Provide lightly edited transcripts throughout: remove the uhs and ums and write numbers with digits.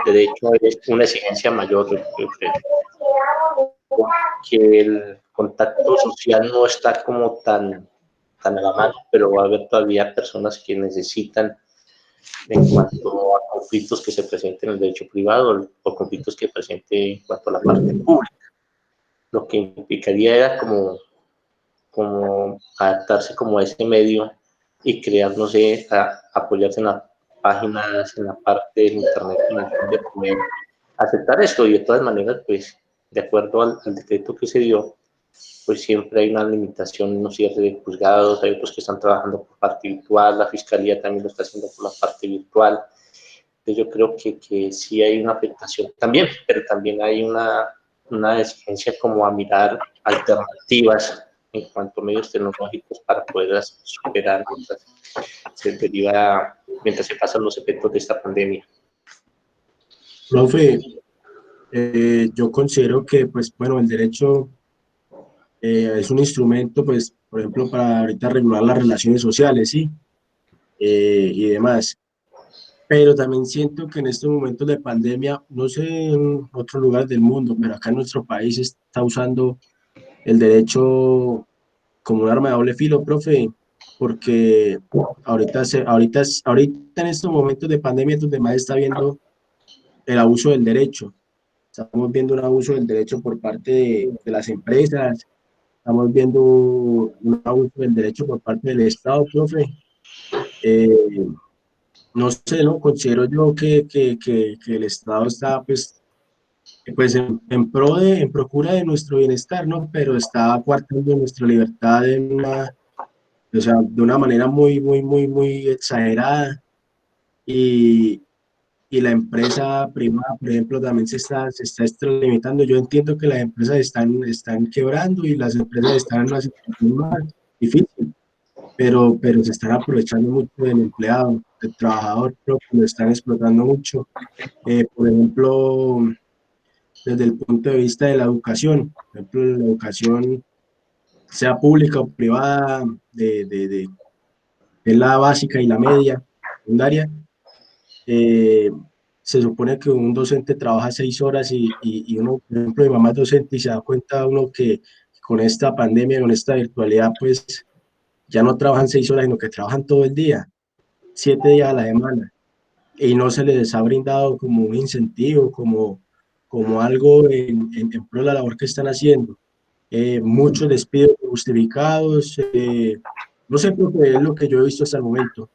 del derecho es una exigencia mayor, yo creo, porque el contacto social no está como tan a la mano, pero va a haber todavía personas que necesitan, en cuanto a conflictos que se presenten en el derecho privado o conflictos que presente en cuanto a la parte pública. Lo que implicaría era como adaptarse como a ese medio y crear, no sé, apoyarse en las páginas, en la parte de internet, de poder aceptar esto. Y de todas maneras, pues, de acuerdo al decreto que se dio, pues siempre hay una limitación, no cierre de juzgados, hay otros que están trabajando por parte virtual, la fiscalía también lo está haciendo por la parte virtual. Entonces yo creo que sí hay una afectación también, pero también hay una exigencia como a mirar alternativas en cuanto a medios tecnológicos para poder superar mientras se pasan los efectos de esta pandemia. Profe, yo considero que, pues, bueno, el derecho es un instrumento, pues, por ejemplo, para ahorita regular las relaciones sociales, ¿sí? Y demás. Pero también siento que en estos momentos de pandemia, no sé en otros lugares del mundo, pero acá en nuestro país se está usando el derecho como un arma de doble filo, profe, porque ahorita en estos momentos de pandemia es donde más está viendo el abuso del derecho. Estamos viendo un abuso del derecho por parte de las empresas, estamos viendo un abuso del derecho por parte del Estado, profe. Eh, no sé, ¿no? Considero yo que el Estado está, pues en procura de nuestro bienestar, ¿no? Pero está coartando nuestra libertad o sea, de una manera muy exagerada. Y, y la empresa privada, por ejemplo, también se está extralimitando. Yo entiendo que las empresas están quebrando y las empresas están en una situación más difícil, pero se están aprovechando mucho del empleado, del trabajador propio, lo están explotando mucho. Por ejemplo, desde el punto de vista de la educación, por ejemplo, la educación, sea pública o privada, de la básica y la media, secundaria, eh, se supone que un docente trabaja 6 horas y uno, por ejemplo, mi mamá es docente y se da cuenta uno que con esta pandemia, con esta virtualidad, pues ya no trabajan 6 horas, sino que trabajan todo el día, 7 días a la semana, y no se les ha brindado como un incentivo, como algo en pro de la labor que están haciendo. Muchos despidos justificados, no sé, porque es lo que yo he visto hasta el momento.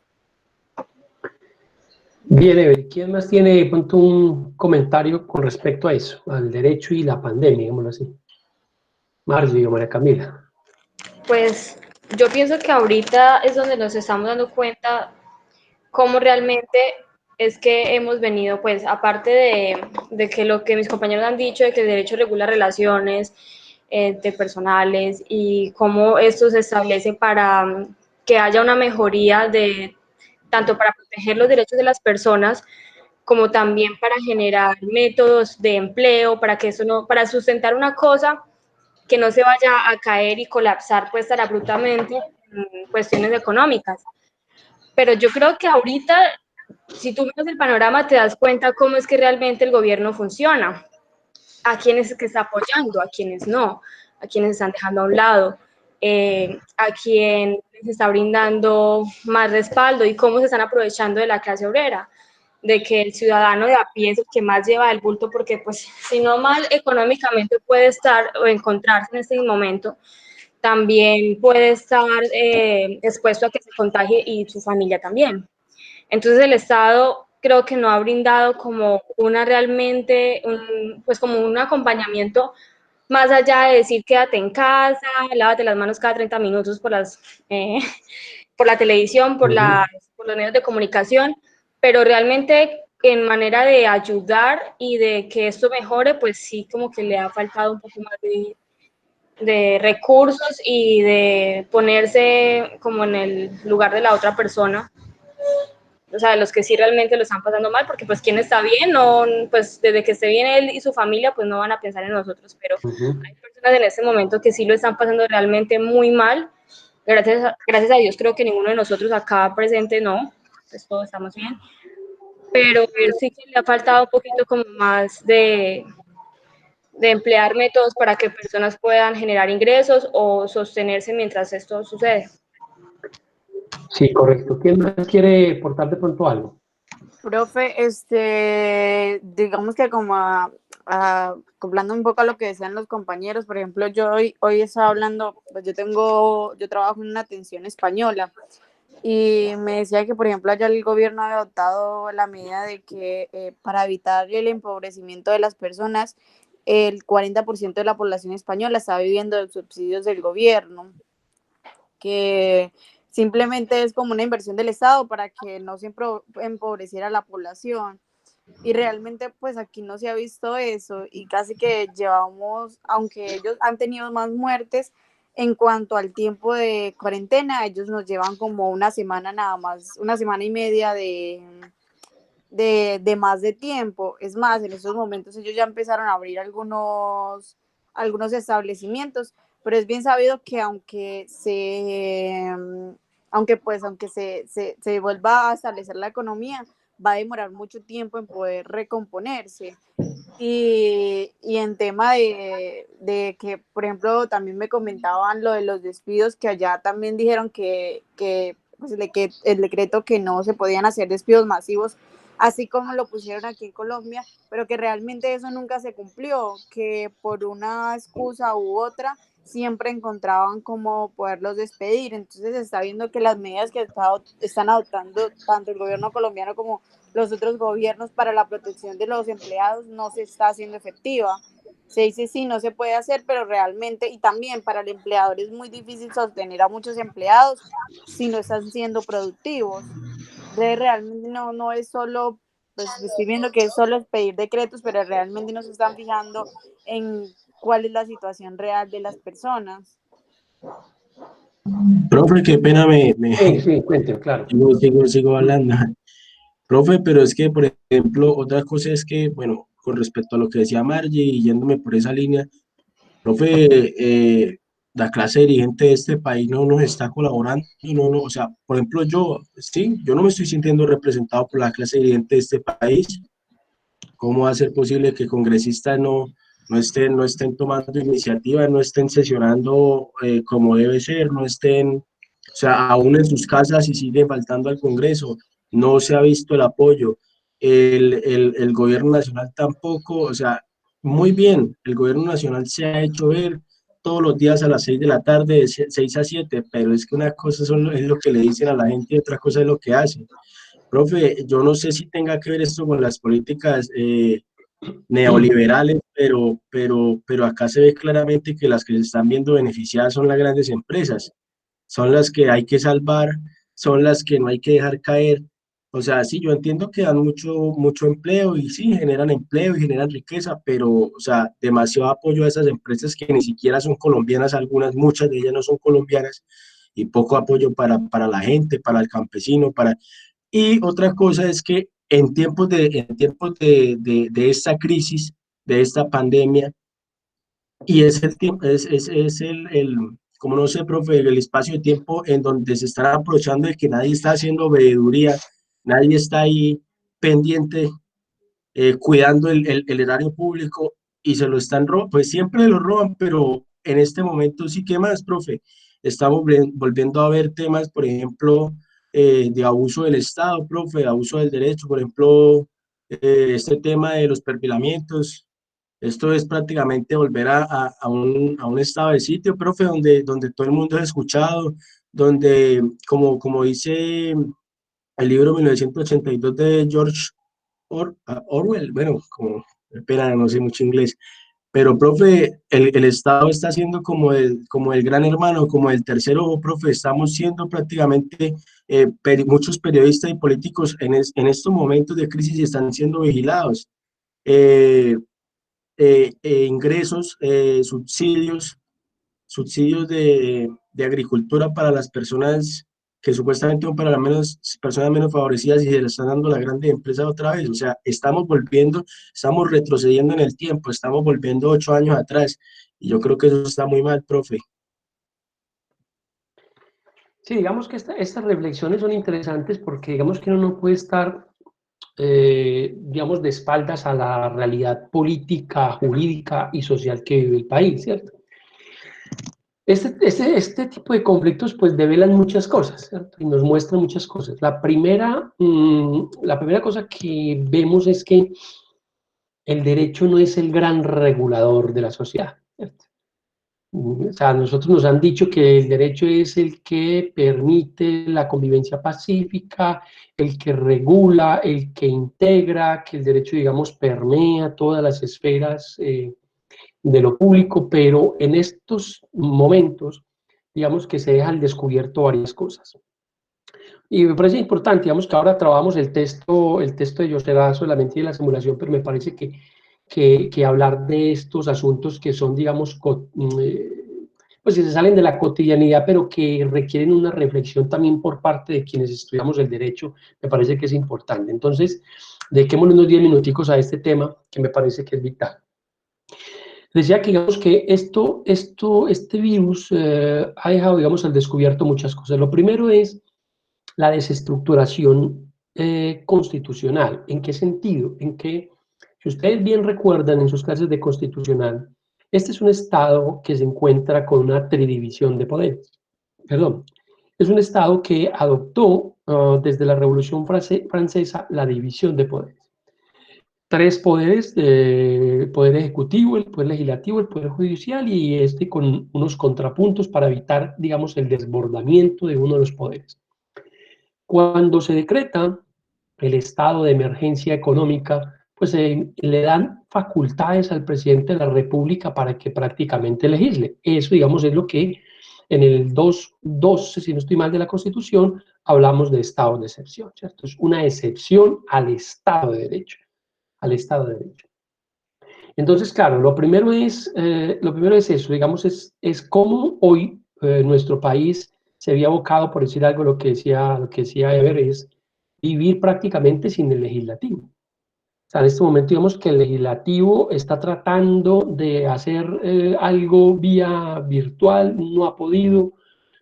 Bien, Ever, ¿quién más tiene de pronto un comentario con respecto a eso, al derecho y la pandemia, digámoslo así? Margie o María Camila. Pues yo pienso que ahorita es donde nos estamos dando cuenta cómo realmente es que hemos venido, pues aparte de que lo que mis compañeros han dicho, de que el derecho regula relaciones interpersonales y cómo esto se establece para que haya una mejoría de tanto para proteger los derechos de las personas como también para generar métodos de empleo, para que eso no, para sustentar una cosa que no se vaya a caer y colapsar pues tan abruptamente en cuestiones económicas. Pero yo creo que ahorita, si tú miras el panorama, te das cuenta cómo es que realmente el gobierno funciona, a quienes es que está apoyando, a quienes no, a quienes están dejando a un lado, a quien les está brindando más respaldo y cómo se están aprovechando de la clase obrera, de que el ciudadano de a pie es el que más lleva el bulto, porque pues si no mal económicamente puede estar o encontrarse en este momento, también puede estar expuesto a que se contagie y su familia también. Entonces el Estado creo que no ha brindado como una realmente, pues como un acompañamiento más allá de decir quédate en casa, lávate las manos cada 30 minutos por por la televisión, por los medios de comunicación, pero realmente en manera de ayudar y de que esto mejore, pues sí como que le ha faltado un poco más de recursos y de ponerse como en el lugar de la otra persona, o sea, los que sí realmente lo están pasando mal, porque pues quien está bien, no, pues desde que esté bien él y su familia, pues no van a pensar en nosotros, pero hay personas en este momento que sí lo están pasando realmente muy mal. Gracias a Dios creo que ninguno de nosotros acá presente no, pues todos estamos bien, pero sí que le ha faltado un poquito como más de emplear métodos para que personas puedan generar ingresos o sostenerse mientras esto sucede. Sí, correcto. ¿Quién más quiere aportar de pronto algo? Profe, digamos que como acoplando un poco a lo que decían los compañeros, por ejemplo, yo hoy estaba hablando, pues yo trabajo en una atención española y me decía que, por ejemplo, allá el gobierno había adoptado la medida de que para evitar el empobrecimiento de las personas, el 40% de la población española está viviendo de subsidios del gobierno, que simplemente es como una inversión del Estado para que no se empobreciera la población. Y realmente pues aquí no se ha visto eso y casi que llevamos, aunque ellos han tenido más muertes, en cuanto al tiempo de cuarentena, ellos nos llevan como una semana nada más, una semana y media de más de tiempo. Es más, en estos momentos ellos ya empezaron a abrir algunos establecimientos, pero es bien sabido que aunque se vuelva a establecer la economía, va a demorar mucho tiempo en poder recomponerse. Y en tema de que, por ejemplo, también me comentaban lo de los despidos, que allá también dijeron que el decreto que no se podían hacer despidos masivos, así como lo pusieron aquí en Colombia, pero que realmente eso nunca se cumplió, que por una excusa u otra siempre encontraban cómo poderlos despedir. Entonces se está viendo que las medidas que están adoptando tanto el gobierno colombiano como los otros gobiernos para la protección de los empleados no se está haciendo efectiva. Se dice sí, no se puede hacer, pero realmente, y también para el empleador es muy difícil sostener a muchos empleados si no están siendo productivos. Entonces realmente no es solo, pues estoy viendo que es solo pedir decretos, pero realmente no se están fijando en cuál es la situación real de las personas. Profe, qué pena Sí, cuénteme, claro. sigo hablando. Profe, pero es que, por ejemplo, otra cosa es que, bueno, con respecto a lo que decía Margie y yéndome por esa línea, profe, la clase dirigente de este país no nos está colaborando, o sea, por ejemplo, yo no me estoy sintiendo representado por la clase dirigente de este país. ¿Cómo va a ser posible que congresistas no estén tomando iniciativas, no estén sesionando como debe ser, no estén, o sea, aún en sus casas y siguen faltando al Congreso? No se ha visto el apoyo. El gobierno nacional tampoco, o sea, muy bien, el gobierno nacional se ha hecho ver todos los días a las 6 de la tarde, de 6 a 7, pero es que una cosa es lo que le dicen a la gente y otra cosa es lo que hacen. Profe, yo no sé si tenga que ver esto con las políticas neoliberales, pero acá se ve claramente que las que se están viendo beneficiadas son las grandes empresas, son las que hay que salvar, son las que no hay que dejar caer. O sea, sí, yo entiendo que dan mucho empleo y sí, generan empleo y generan riqueza, pero, o sea, demasiado apoyo a esas empresas que ni siquiera son colombianas, muchas de ellas no son colombianas, y poco apoyo para la gente, para el campesino, y otra cosa es que en tiempos de esta crisis, de esta pandemia, y es el tiempo, es como no sé, profe, el espacio de tiempo en donde se están aprovechando de que nadie está haciendo veeduría, nadie está ahí pendiente, cuidando el erario público y se lo están robando, pues siempre lo roban, pero en este momento sí que más, profe. Estamos volviendo a ver temas, por ejemplo, de abuso del Estado, profe, de abuso del derecho, por ejemplo, este tema de los perfilamientos. Esto es prácticamente volver a un estado de sitio, profe, donde todo el mundo es escuchado, donde, como dice el libro 1982 de George Orwell, bueno, espera, no sé mucho inglés, pero profe, el Estado está siendo como el gran hermano, como el tercer ojo, profe, estamos siendo prácticamente, muchos periodistas y políticos en estos momentos de crisis están siendo vigilados. Eh, Ingresos, subsidios de agricultura para las personas que supuestamente son para las personas menos favorecidas y se le están dando a la grande empresa otra vez. O sea, estamos retrocediendo en el tiempo, estamos volviendo 8 años atrás y yo creo que eso está muy mal, profe. Sí, digamos que estas reflexiones son interesantes porque digamos que uno no puede estar digamos, de espaldas a la realidad política, jurídica y social que vive el país, ¿cierto? Este tipo de conflictos pues develan muchas cosas, ¿cierto? Y nos muestran muchas cosas. La primera cosa que vemos es que el derecho no es el gran regulador de la sociedad, ¿cierto? O sea, nosotros nos han dicho que el derecho es el que permite la convivencia pacífica, el que regula, el que integra, que el derecho, digamos, permea todas las esferas de lo público, pero en estos momentos, digamos que se deja al descubierto varias cosas. Y me parece importante, digamos que ahora trabajamos el texto de José Lazo, la mentira y la simulación, pero me parece que hablar de estos asuntos que son, digamos, pues que se salen de la cotidianidad, pero que requieren una reflexión también por parte de quienes estudiamos el derecho, me parece que es importante. Entonces, dediquémonos unos 10 minuticos a este tema que me parece que es vital. Decía que, digamos, que este virus ha dejado, digamos, al descubierto muchas cosas. Lo primero es la desestructuración constitucional. ¿En qué sentido? En que, si ustedes bien recuerdan en sus clases de constitucional, este es un Estado que se encuentra con una tridivisión de poderes. Perdón, es un Estado que adoptó desde la Revolución Francesa la división de poderes. Tres poderes, el poder ejecutivo, el poder legislativo, el poder judicial, y con unos contrapuntos para evitar, digamos, el desbordamiento de uno de los poderes. Cuando se decreta el estado de emergencia económica, pues le dan facultades al presidente de la República para que prácticamente legisle. Eso, digamos, es lo que en el 2.12, si no estoy mal, de la Constitución, hablamos de estado de excepción, ¿cierto? Es una excepción al Estado de Derecho, al Estado de Derecho. Entonces, claro, lo primero es eso, digamos, es cómo hoy nuestro país se había abocado, por decir algo, lo que decía Eber, es vivir prácticamente sin el legislativo. O sea, en este momento, digamos que el legislativo está tratando de hacer algo vía virtual, no ha podido,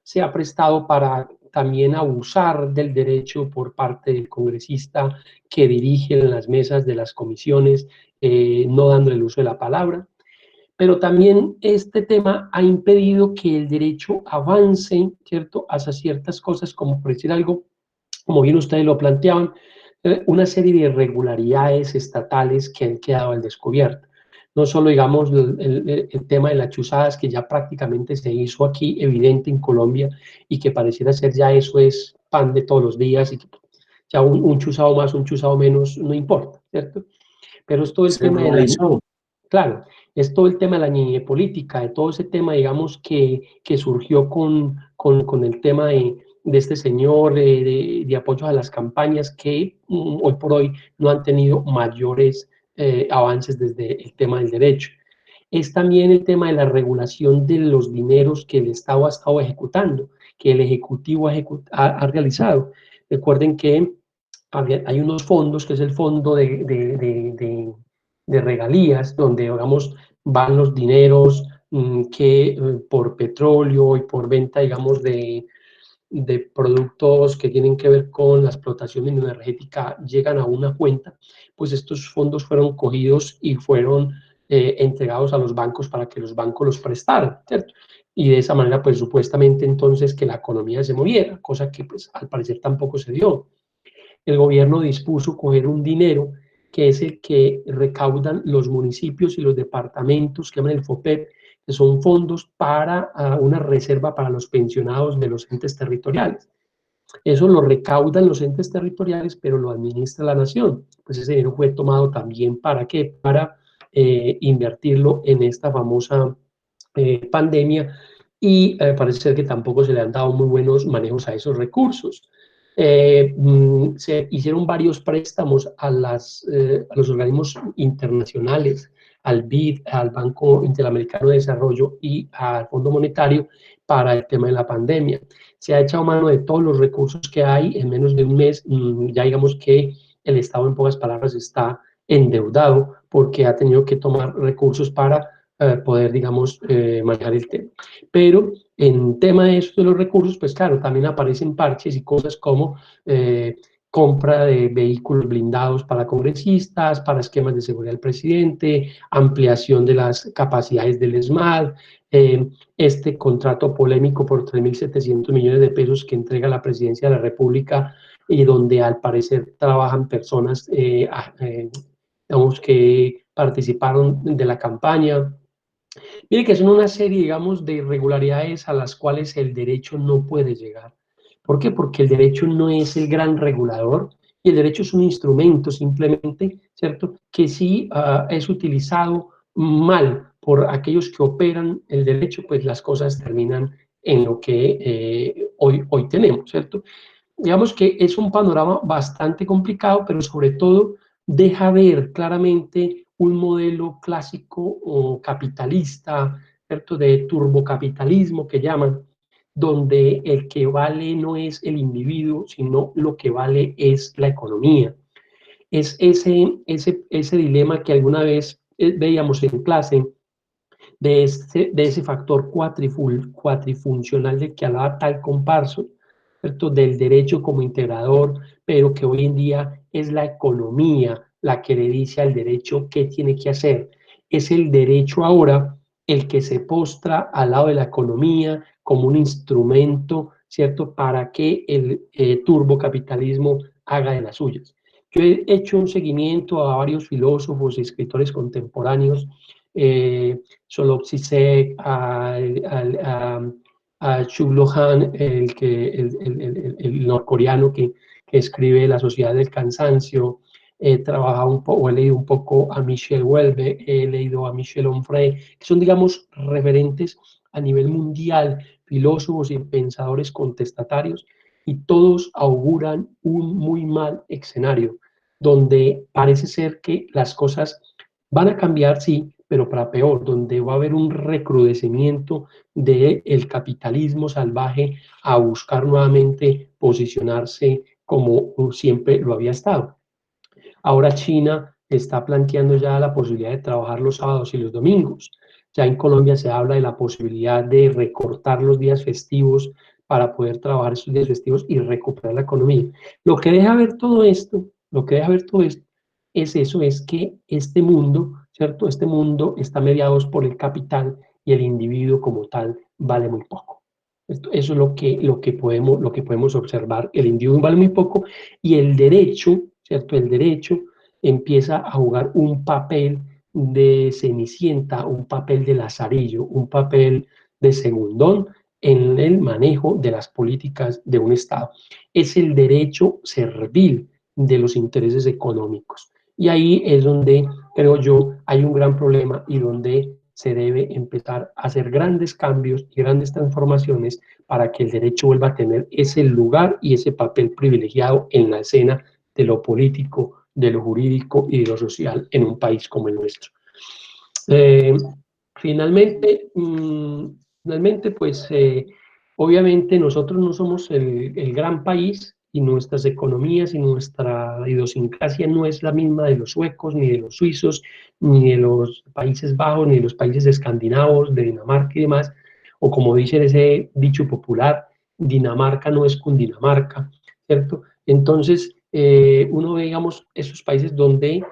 se ha prestado para también abusar del derecho por parte del congresista que dirige las mesas de las comisiones, no dando el uso de la palabra. Pero también este tema ha impedido que el derecho avance, ¿cierto?, hacia ciertas cosas, como por decir algo, como bien ustedes lo planteaban, una serie de irregularidades estatales que han quedado al descubierto. No solo, digamos, el tema de las chuzadas, que ya prácticamente se hizo aquí evidente en Colombia y que pareciera ser ya eso es pan de todos los días y que ya un chuzado más, un chuzado menos, no importa, ¿cierto? Pero es todo el tema de la... Claro, es todo el tema de la niñez política, de todo ese tema, digamos, que surgió con el tema de este señor, de apoyo a las campañas que hoy por hoy no han tenido mayores avances desde el tema del derecho. Es también el tema de la regulación de los dineros que el Estado ha estado ejecutando, que el Ejecutivo ha realizado. Recuerden que hay unos fondos, que es el fondo de regalías, donde, digamos, van los dineros que por petróleo y por venta, digamos, de productos que tienen que ver con la explotación energética llegan a una cuenta, pues estos fondos fueron cogidos y fueron entregados a los bancos para que los bancos los prestaran, ¿cierto? Y de esa manera, pues supuestamente entonces que la economía se moviera, cosa que pues al parecer tampoco se dio. El gobierno dispuso coger un dinero que es el que recaudan los municipios y los departamentos, que llaman el FOPEP, que son fondos para una reserva para los pensionados de los entes territoriales. Eso lo recaudan los entes territoriales, pero lo administra la nación. Pues ese dinero fue tomado también ¿para qué? Para invertirlo en esta famosa pandemia, y parece ser que tampoco se le han dado muy buenos manejos a esos recursos. Se hicieron varios préstamos a los organismos internacionales, al BID, al Banco Interamericano de Desarrollo y al Fondo Monetario para el tema de la pandemia. Se ha echado mano de todos los recursos que hay en menos de un mes. Ya digamos que el Estado, en pocas palabras, está endeudado porque ha tenido que tomar recursos para poder, digamos, manejar el tema. Pero en tema de eso de los recursos, pues claro, también aparecen parches y cosas como compra de vehículos blindados para congresistas, para esquemas de seguridad del presidente, ampliación de las capacidades del ESMAD, este contrato polémico por 3.700 millones de pesos que entrega la Presidencia de la República y donde al parecer trabajan personas digamos, que participaron de la campaña. Mire que son una serie, digamos, de irregularidades a las cuales el derecho no puede llegar. ¿Por qué? Porque el derecho no es el gran regulador y el derecho es un instrumento simplemente, ¿cierto?, que si es utilizado mal por aquellos que operan el derecho, pues las cosas terminan en lo que hoy tenemos, ¿cierto? Digamos que es un panorama bastante complicado, pero sobre todo deja ver claramente un modelo clásico o capitalista, ¿cierto?, de turbocapitalismo que llaman, donde el que vale no es el individuo, sino lo que vale es la economía. Es ese dilema que alguna vez veíamos en clase, de ese factor cuatrifuncional del que hablaba tal comparso, ¿cierto?, del derecho como integrador, pero que hoy en día es la economía la que le dice al derecho qué tiene que hacer. Es el derecho ahora el que se postra al lado de la economía como un instrumento, ¿cierto?, para que el turbocapitalismo haga de las suyas. Yo he hecho un seguimiento a varios filósofos y escritores contemporáneos, Solzhenitsyn Zizek, a Chul Han, el norcoreano que escribe La Sociedad del Cansancio. He trabajado un poco, he leído un poco a Michel Houellebecq, he leído a Michel Onfray, que son, digamos, referentes a nivel mundial, filósofos y pensadores contestatarios, y todos auguran un muy mal escenario, donde parece ser que las cosas van a cambiar, sí, pero para peor, donde va a haber un recrudecimiento del capitalismo salvaje a buscar nuevamente posicionarse como siempre lo había estado. Ahora China está planteando ya la posibilidad de trabajar los sábados y los domingos. Ya en Colombia se habla de la posibilidad de recortar los días festivos para poder trabajar esos días festivos y recuperar la economía. Lo que deja ver todo esto, es eso, es que este mundo, ¿cierto? Este mundo está mediado por el capital y el individuo como tal vale muy poco. Eso es lo que podemos observar. El individuo vale muy poco y el derecho, ¿cierto? El derecho empieza a jugar un papel de cenicienta, un papel de lazarillo, un papel de segundón en el manejo de las políticas de un Estado. Es el derecho servil de los intereses económicos. Y ahí es donde, creo yo, hay un gran problema y donde se debe empezar a hacer grandes cambios y grandes transformaciones para que el derecho vuelva a tener ese lugar y ese papel privilegiado en la escena de lo político, de lo jurídico y de lo social en un país como el nuestro. Finalmente, pues obviamente nosotros no somos el gran país y nuestras economías y nuestra idiosincrasia no es la misma de los suecos, ni de los suizos, ni de los Países Bajos, ni de los países escandinavos, de Dinamarca y demás, o como dice ese dicho popular, Dinamarca no es Cundinamarca, ¿cierto? Entonces, uno ve, digamos, esos países donde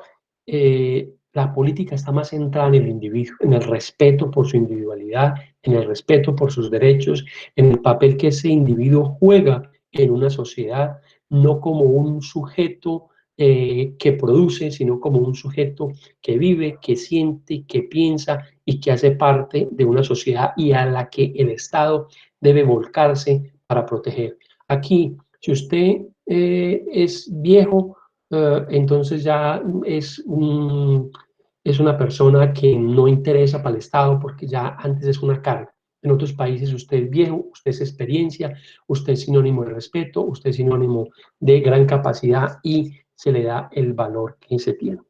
la política está más centrada en el individuo, en el respeto por su individualidad, en el respeto por sus derechos, en el papel que ese individuo juega en una sociedad, no como un sujeto que produce, sino como un sujeto que vive, que siente, que piensa y que hace parte de una sociedad y a la que el Estado debe volcarse para proteger. Aquí, si usted es viejo, entonces ya es una persona que no interesa para el Estado porque ya antes es una carga. En otros países usted es viejo, usted es experiencia, usted es sinónimo de respeto, usted es sinónimo de gran capacidad y se le da el valor que se tiene.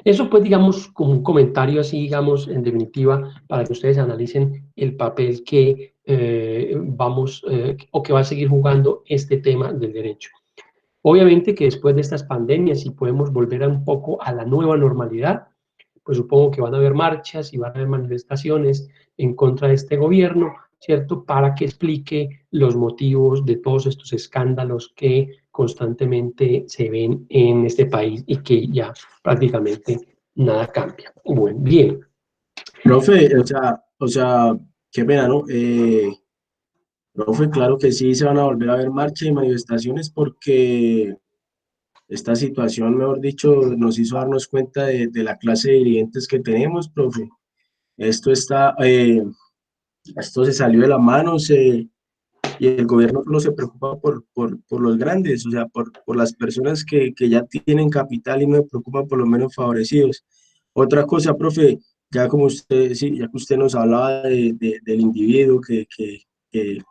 Eso pues digamos como un comentario así, digamos, en definitiva, para que ustedes analicen el papel que o que va a seguir jugando este tema del derecho. Obviamente que después de estas pandemias, si podemos volver un poco a la nueva normalidad, pues supongo que van a haber marchas y van a haber manifestaciones en contra de este gobierno, ¿cierto? Para que explique los motivos de todos estos escándalos que constantemente se ven en este país y que ya prácticamente nada cambia. Bueno, bien. Profe, qué pena, ¿no? Profe, claro que sí, se van a volver a ver marchas y manifestaciones porque esta situación, mejor dicho, nos hizo darnos cuenta de la clase de dirigentes que tenemos, profe. Esto está, esto se salió de la mano, y el gobierno no se preocupa por los grandes, o sea, por las personas que ya tienen capital y no se preocupan por los menos favorecidos. Otra cosa, profe, ya como usted, sí, ya que usted nos hablaba del individuo, que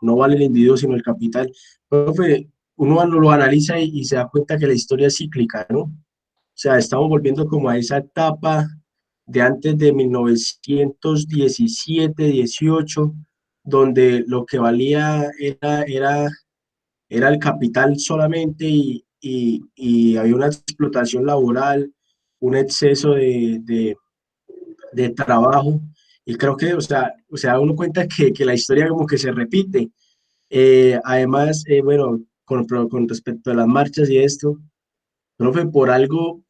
no vale el individuo sino el capital, profe, uno lo analiza y se da cuenta que la historia es cíclica, ¿no? O sea, estamos volviendo como a esa etapa de antes de 1917, 18, donde lo que valía era el capital solamente y había una explotación laboral, un exceso de trabajo. Y creo que, o sea, uno cuenta que la historia como que se repite. Además, bueno, con respecto a las marchas y esto, profe, por algo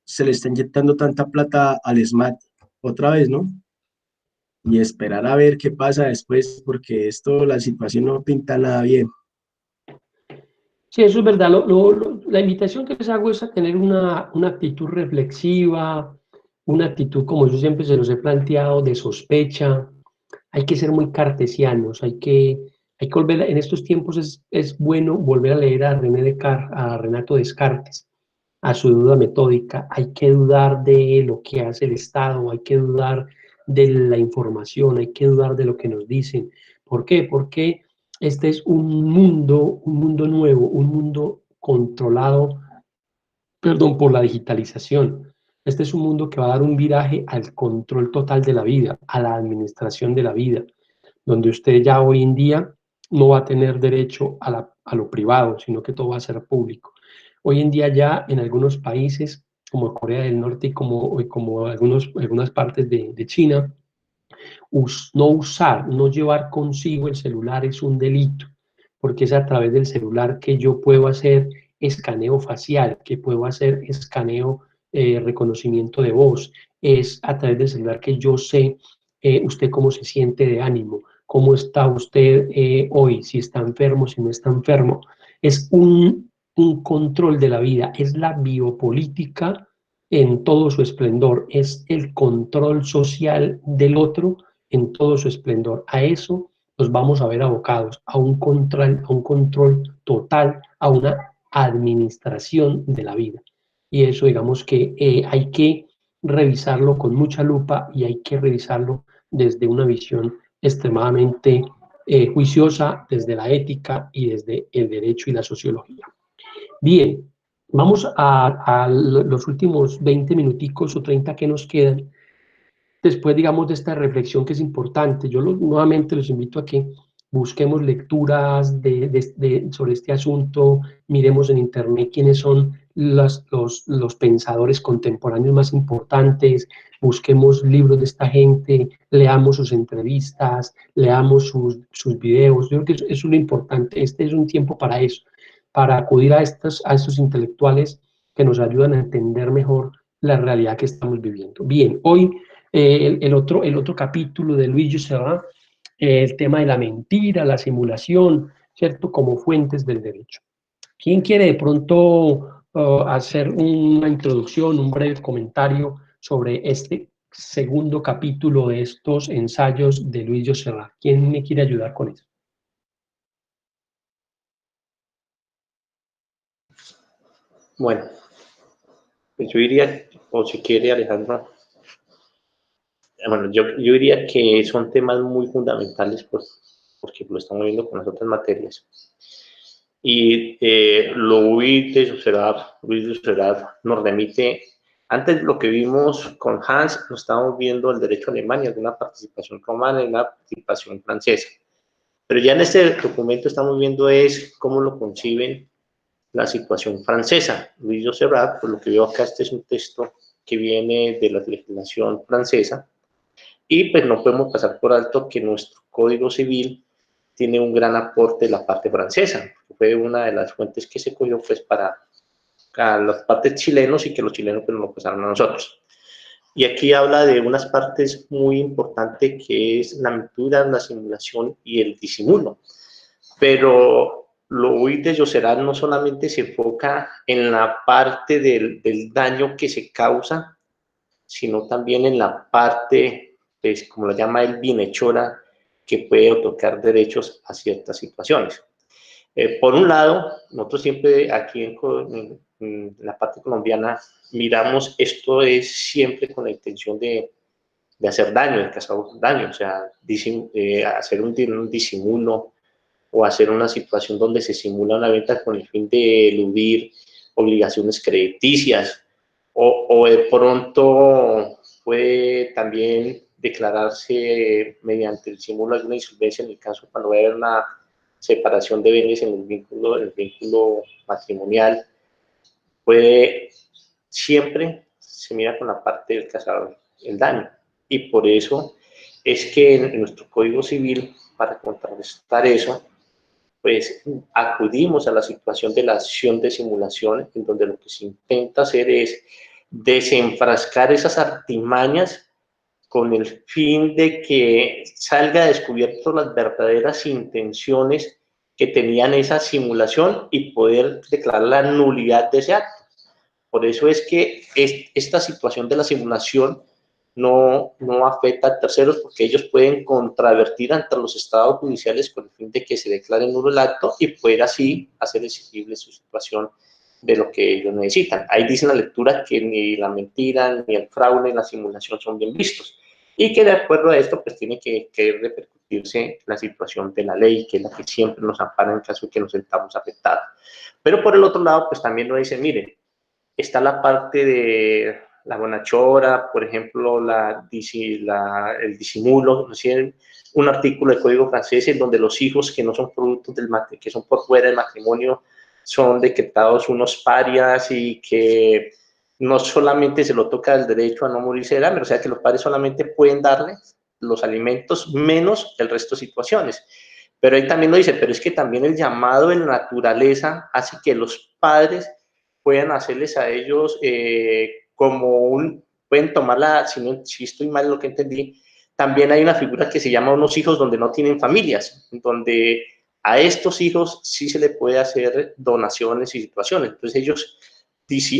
se le está inyectando tanta plata al SMAT otra vez, ¿no? Y esperar a ver qué pasa después, porque esto, la situación no pinta nada bien. Sí, eso es verdad. La invitación que les hago es a tener una actitud reflexiva, una actitud, como yo siempre se los he planteado, de sospecha. Hay que ser muy cartesianos, hay que volver, en estos tiempos es bueno volver a leer a Renato Descartes, a su duda metódica. Hay que dudar de lo que hace el Estado, hay que dudar de la información, hay que dudar de lo que nos dicen. ¿Por qué? Porque este es un mundo nuevo, un mundo controlado, perdón, por la digitalización. Este es un mundo que va a dar un viraje al control total de la vida, a la administración de la vida, donde usted ya hoy en día no va a tener derecho a lo privado, sino que todo va a ser público. Hoy en día ya en algunos países, como Corea del Norte y como algunas partes de China, no llevar consigo el celular es un delito, porque es a través del celular que yo puedo hacer escaneo facial, que puedo hacer escaneo, reconocimiento de voz, es a través del celular que yo sé usted cómo se siente de ánimo, cómo está usted hoy, si está enfermo, si no está enfermo. Es un control de la vida, es la biopolítica en todo su esplendor, es el control social del otro en todo su esplendor. A eso nos vamos a ver abocados, a un control total, a una administración de la vida. Y eso, digamos que hay que revisarlo con mucha lupa y hay que revisarlo desde una visión extremadamente juiciosa, desde la ética y desde el derecho y la sociología. Bien, vamos a los últimos 20 minuticos o 30 que nos quedan. Después, digamos, de esta reflexión que es importante, nuevamente los invito a que busquemos lecturas sobre este asunto, miremos en internet quiénes son los pensadores contemporáneos más importantes, busquemos libros de esta gente, leamos sus entrevistas, leamos sus videos. Yo creo que eso es lo importante. Este es un tiempo para eso, para acudir a estos intelectuales que nos ayudan a entender mejor la realidad que estamos viviendo. Bien, hoy el otro capítulo de Louis Jusserand, el tema de la mentira, la simulación, ¿cierto? Como fuentes del derecho. ¿Quién quiere de pronto hacer una introducción, un breve comentario sobre este segundo capítulo de estos ensayos de Louis Jusserand? ¿Quién me quiere ayudar con eso? Bueno, pues yo diría, o si quiere Alejandro, bueno, yo diría que son temas muy fundamentales, pues, porque lo estamos viendo con las otras materias. Y Louis Jusserand nos remite, antes lo que vimos con Hans, lo estábamos viendo el derecho a Alemania, de una participación romana y una participación francesa. Pero ya en este documento estamos viendo es cómo lo conciben la situación francesa. Louis Jusserand, por lo que veo acá, este es un texto que viene de la legislación francesa, y pues no podemos pasar por alto que nuestro Código Civil tiene un gran aporte de la parte francesa, que fue una de las fuentes que se cogió pues para las partes chilenos y que los chilenos pues, nos lo pasaron a nosotros. Y aquí habla de unas partes muy importantes que es la mentura, la simulación y el disimulo. Pero lo huir de Yocerat no solamente se enfoca en la parte del daño que se causa, sino también en la parte, pues, como lo llama el bienhechora, que puede otorgar derechos a ciertas situaciones. Por un lado, nosotros siempre aquí en la parte colombiana miramos esto es siempre con la intención de hacer daño, de causar daño, o sea, hacer un disimulo o hacer una situación donde se simula una venta con el fin de eludir obligaciones crediticias o de pronto puede también declararse mediante el simulo alguna insolvencia en el caso cuando va a haber una separación de bienes en el vínculo matrimonial. Puede siempre se mira con la parte del cazador el daño y por eso es que en nuestro Código Civil, para contrarrestar eso, pues acudimos a la situación de la acción de simulación, en donde lo que se intenta hacer es desenfrascar esas artimañas con el fin de que salga descubierto las verdaderas intenciones que tenían esa simulación y poder declarar la nulidad de ese acto. Por eso es que esta situación de la simulación no afecta a terceros porque ellos pueden contravertir ante los estados judiciales con el fin de que se declare nulo el acto y poder así hacer exigible su situación de lo que ellos necesitan. Ahí dice la lectura que ni la mentira, ni el fraude, ni la simulación son bien vistos y que de acuerdo a esto pues tiene que repercutirse la situación de la ley, que es la que siempre nos ampara en caso de que nos sentamos afectados. Pero por el otro lado pues también nos dice, miren, está la parte de la bonachora, por ejemplo, el disimulo, un artículo del Código francés en donde los hijos que no son productos del matrimonio, que son por fuera del matrimonio, son decretados unos parias y que no solamente se lo toca el derecho a no morirse de hambre, o sea que los padres solamente pueden darle los alimentos menos el resto de situaciones. Pero ahí también lo dice, pero es que también el llamado de la naturaleza hace que los padres puedan hacerles a ellos pueden tomarla, si estoy mal lo que entendí, también hay una figura que se llama unos hijos donde no tienen familias, donde a estos hijos sí se le puede hacer donaciones y situaciones. Entonces ellos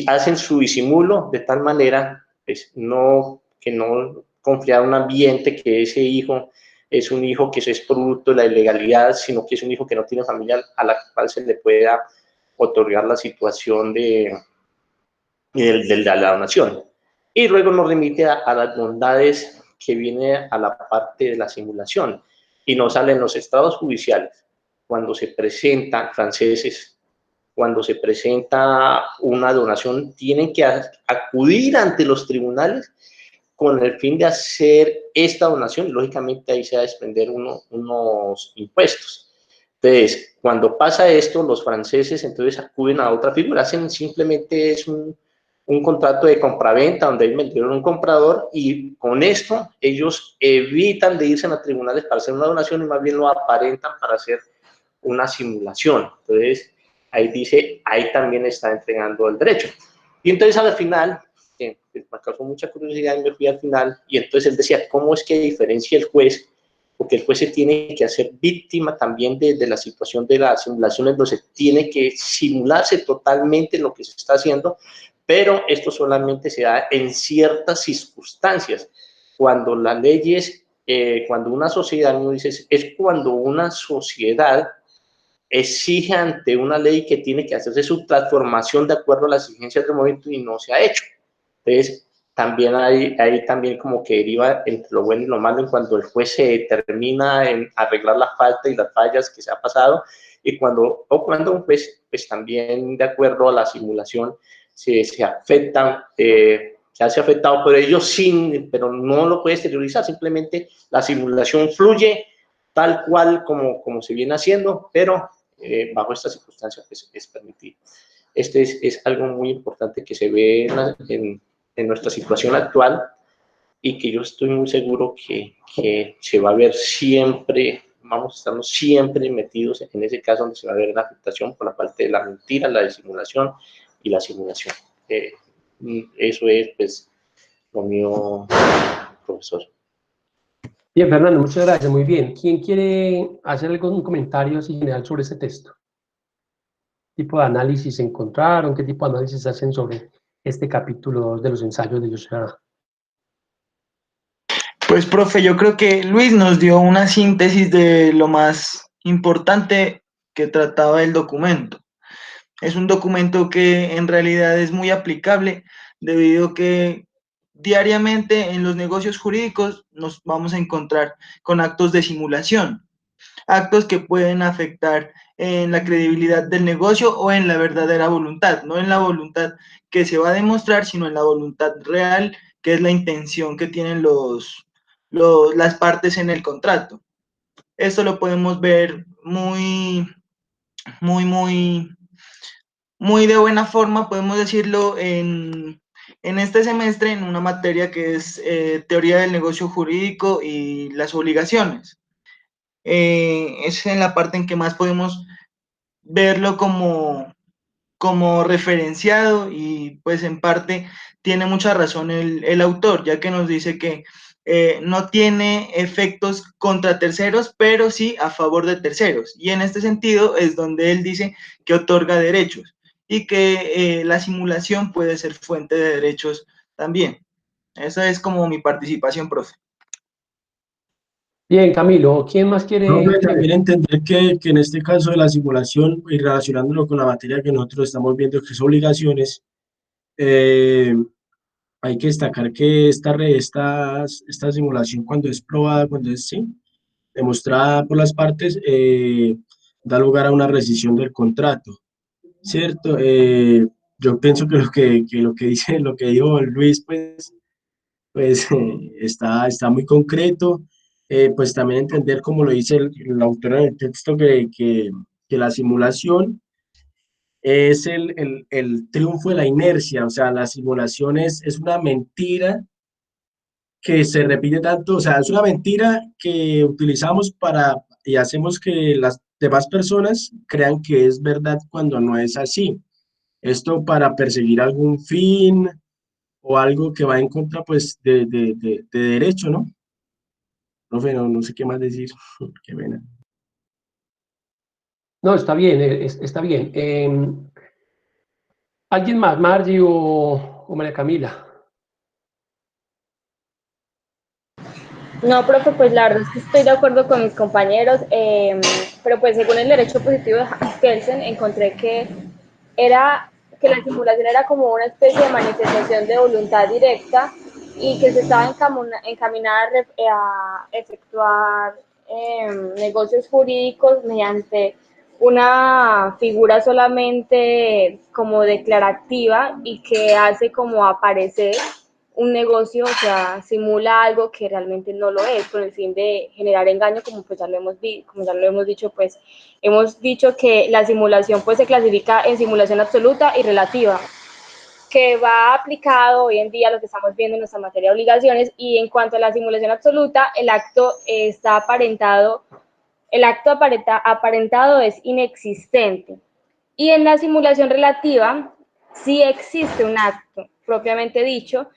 hacen su disimulo de tal manera, pues, que no confiar un ambiente que ese hijo es un hijo que es producto de la ilegalidad, sino que es un hijo que no tiene familia a la cual se le pueda otorgar la situación de la donación. Y luego nos remite a las bondades que viene a la parte de la simulación. Y nos salen los estados judiciales, cuando se presentan franceses, cuando se presenta una donación, tienen que acudir ante los tribunales con el fin de hacer esta donación y lógicamente ahí se va a desprender unos impuestos. Entonces, cuando pasa esto, los franceses entonces acuden a otra figura, hacen simplemente es un contrato de compraventa donde ellos vendieron un comprador y con esto ellos evitan de irse a los tribunales para hacer una donación y más bien lo aparentan para hacer una simulación. Entonces, ahí dice, ahí también está entregando el derecho. Y entonces al final, me causó mucha curiosidad y me fui al final y entonces él decía, ¿cómo es que diferencia el juez? Porque el juez se tiene que hacer víctima también de la situación de las simulaciones, donde se tiene que simularse totalmente lo que se está haciendo, pero esto solamente se da en ciertas circunstancias. Cuando las leyes, cuando una sociedad, no dice, es cuando una sociedad exige ante una ley que tiene que hacerse su transformación de acuerdo a las exigencias del momento y no se ha hecho. Entonces, también hay también como que deriva entre lo bueno y lo malo en cuando el juez se determina en arreglar la falta y las fallas que se ha pasado y cuando un juez pues también de acuerdo a la simulación se afecta, se hace afectado por ello pero no lo puede exteriorizar, simplemente la simulación fluye tal cual como se viene haciendo, pero bajo estas circunstancias pues, es permitido. Este es algo muy importante que se ve en nuestra situación actual y que yo estoy muy seguro que se va a ver siempre vamos a estarnos siempre metidos en ese caso donde se va a ver la afectación por la parte de la mentira, la disimulación y la simulación. Eso es, pues, lo mío, profesor. Bien, Fernando, muchas gracias, muy bien. ¿Quién quiere hacer algún comentario así general sobre este texto? ¿Qué tipo de análisis encontraron? ¿Qué tipo de análisis hacen sobre este capítulo 2 de los ensayos de José Ara? Pues, profe, yo creo que Luis nos dio una síntesis de lo más importante que trataba el documento. Es un documento que en realidad es muy aplicable debido a que diariamente en los negocios jurídicos nos vamos a encontrar con actos de simulación, actos que pueden afectar en la credibilidad del negocio o en la verdadera voluntad, no en la voluntad que se va a demostrar, sino en la voluntad real, que es la intención que tienen las partes en el contrato. Esto lo podemos ver muy de buena forma, podemos decirlo, en este semestre, en una materia que es teoría del negocio jurídico y las obligaciones. Es en la parte en que más podemos verlo como referenciado, y pues en parte tiene mucha razón el autor, ya que nos dice que no tiene efectos contra terceros, pero sí a favor de terceros. Y en este sentido es donde él dice que otorga derechos y que la simulación puede ser fuente de derechos también. Esa es como mi participación, profe. Bien, Camilo, ¿quién más quiere? También entender que en este caso de la simulación y relacionándolo con la materia que nosotros estamos viendo, que es obligaciones, hay que destacar que esta simulación, cuando es probada, cuando es sí, demostrada por las partes, da lugar a una rescisión del contrato, ¿cierto? Yo pienso que lo que dice, lo que dijo Luis, pues está muy concreto. Pues también entender, como lo dice el autor en el texto, que la simulación es el triunfo de la inercia. O sea, la simulación es una mentira que se repite tanto, o sea, es una mentira que utilizamos y hacemos que las demás personas crean que es verdad cuando no es así. Esto para perseguir algún fin o algo que va en contra, pues, de derecho, ¿no? Profe, no sé qué más decir. Qué pena. No, está bien, está bien. ¿Alguien más, Margie o María Camila? No, profe, pues la verdad es que estoy de acuerdo con mis compañeros, pero pues según el derecho positivo de Kelsen encontré que la simulación era como una especie de manifestación de voluntad directa y que se estaba encaminada a efectuar negocios jurídicos mediante una figura solamente como declarativa y que hace como aparecer un negocio, o sea, simula algo que realmente no lo es, con el fin de generar engaño, como pues ya lo hemos dicho, pues hemos dicho que la simulación pues se clasifica en simulación absoluta y relativa, que va aplicado hoy en día a lo que estamos viendo en nuestra materia de obligaciones. Y en cuanto a la simulación absoluta, el acto aparentado es inexistente. Y en la simulación relativa sí existe un acto propiamente dicho,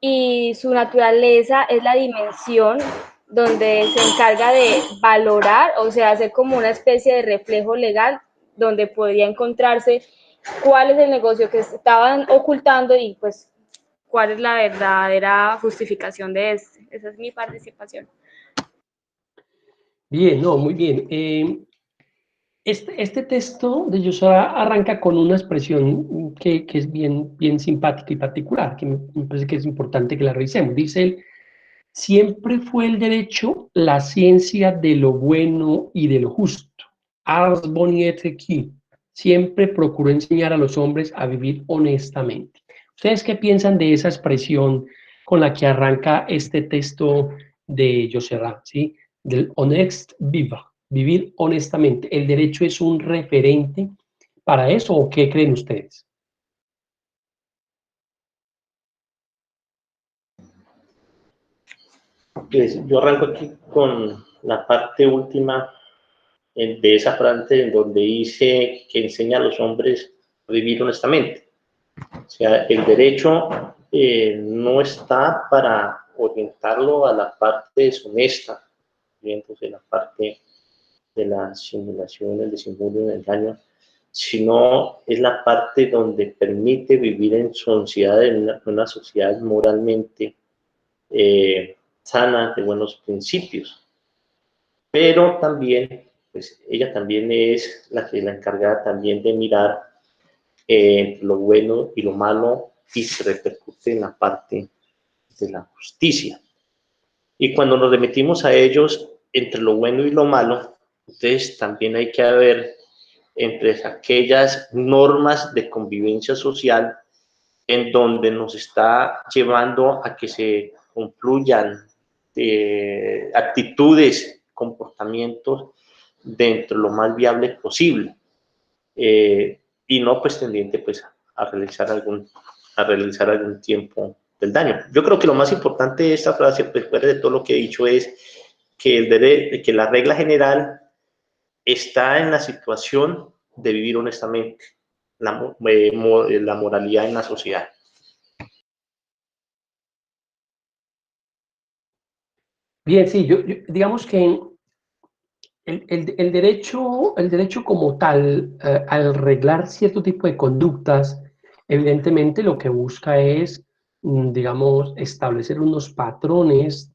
y su naturaleza es la dimensión donde se encarga de valorar, o sea, hacer como una especie de reflejo legal donde podría encontrarse cuál es el negocio que estaban ocultando y pues cuál es la verdadera justificación de este. Esa es mi participación. Bien, no, muy bien. Este texto de Joshua arranca con una expresión que es bien simpática y particular, que me parece que es importante que la revisemos. Dice él: siempre fue el derecho la ciencia de lo bueno y de lo justo. Ars boni et qui. Siempre procuró enseñar a los hombres a vivir honestamente. ¿Ustedes qué piensan de esa expresión con la que arranca este texto de Joshua, ¿sí? Del honest viva, vivir honestamente? ¿El derecho es un referente para eso o qué creen ustedes? Pues yo arranco aquí con la parte última de esa frase en donde dice que enseña a los hombres a vivir honestamente. O sea, el derecho no está para orientarlo a la parte deshonesta, entonces la parte de la simulación, el disimulo, el engaño, sino es la parte donde permite vivir en sociedad, en una sociedad moralmente sana, de buenos principios. Pero también, pues ella también es la encargada también de mirar lo bueno y lo malo y se repercute en la parte de la justicia. Y cuando nos remitimos a ellos, entre lo bueno y lo malo, entonces también hay que ver entre aquellas normas de convivencia social en donde nos está llevando a que se concluyan actitudes, comportamientos dentro de lo más viable posible, y no pues tendiente pues a realizar algún tiempo del daño. Yo creo que lo más importante de esta frase, pues fuera de todo lo que he dicho, es que la regla general está en la situación de vivir honestamente, la moralidad en la sociedad. Bien, sí, digamos que el derecho como tal, al arreglar cierto tipo de conductas, evidentemente lo que busca es, digamos, establecer unos patrones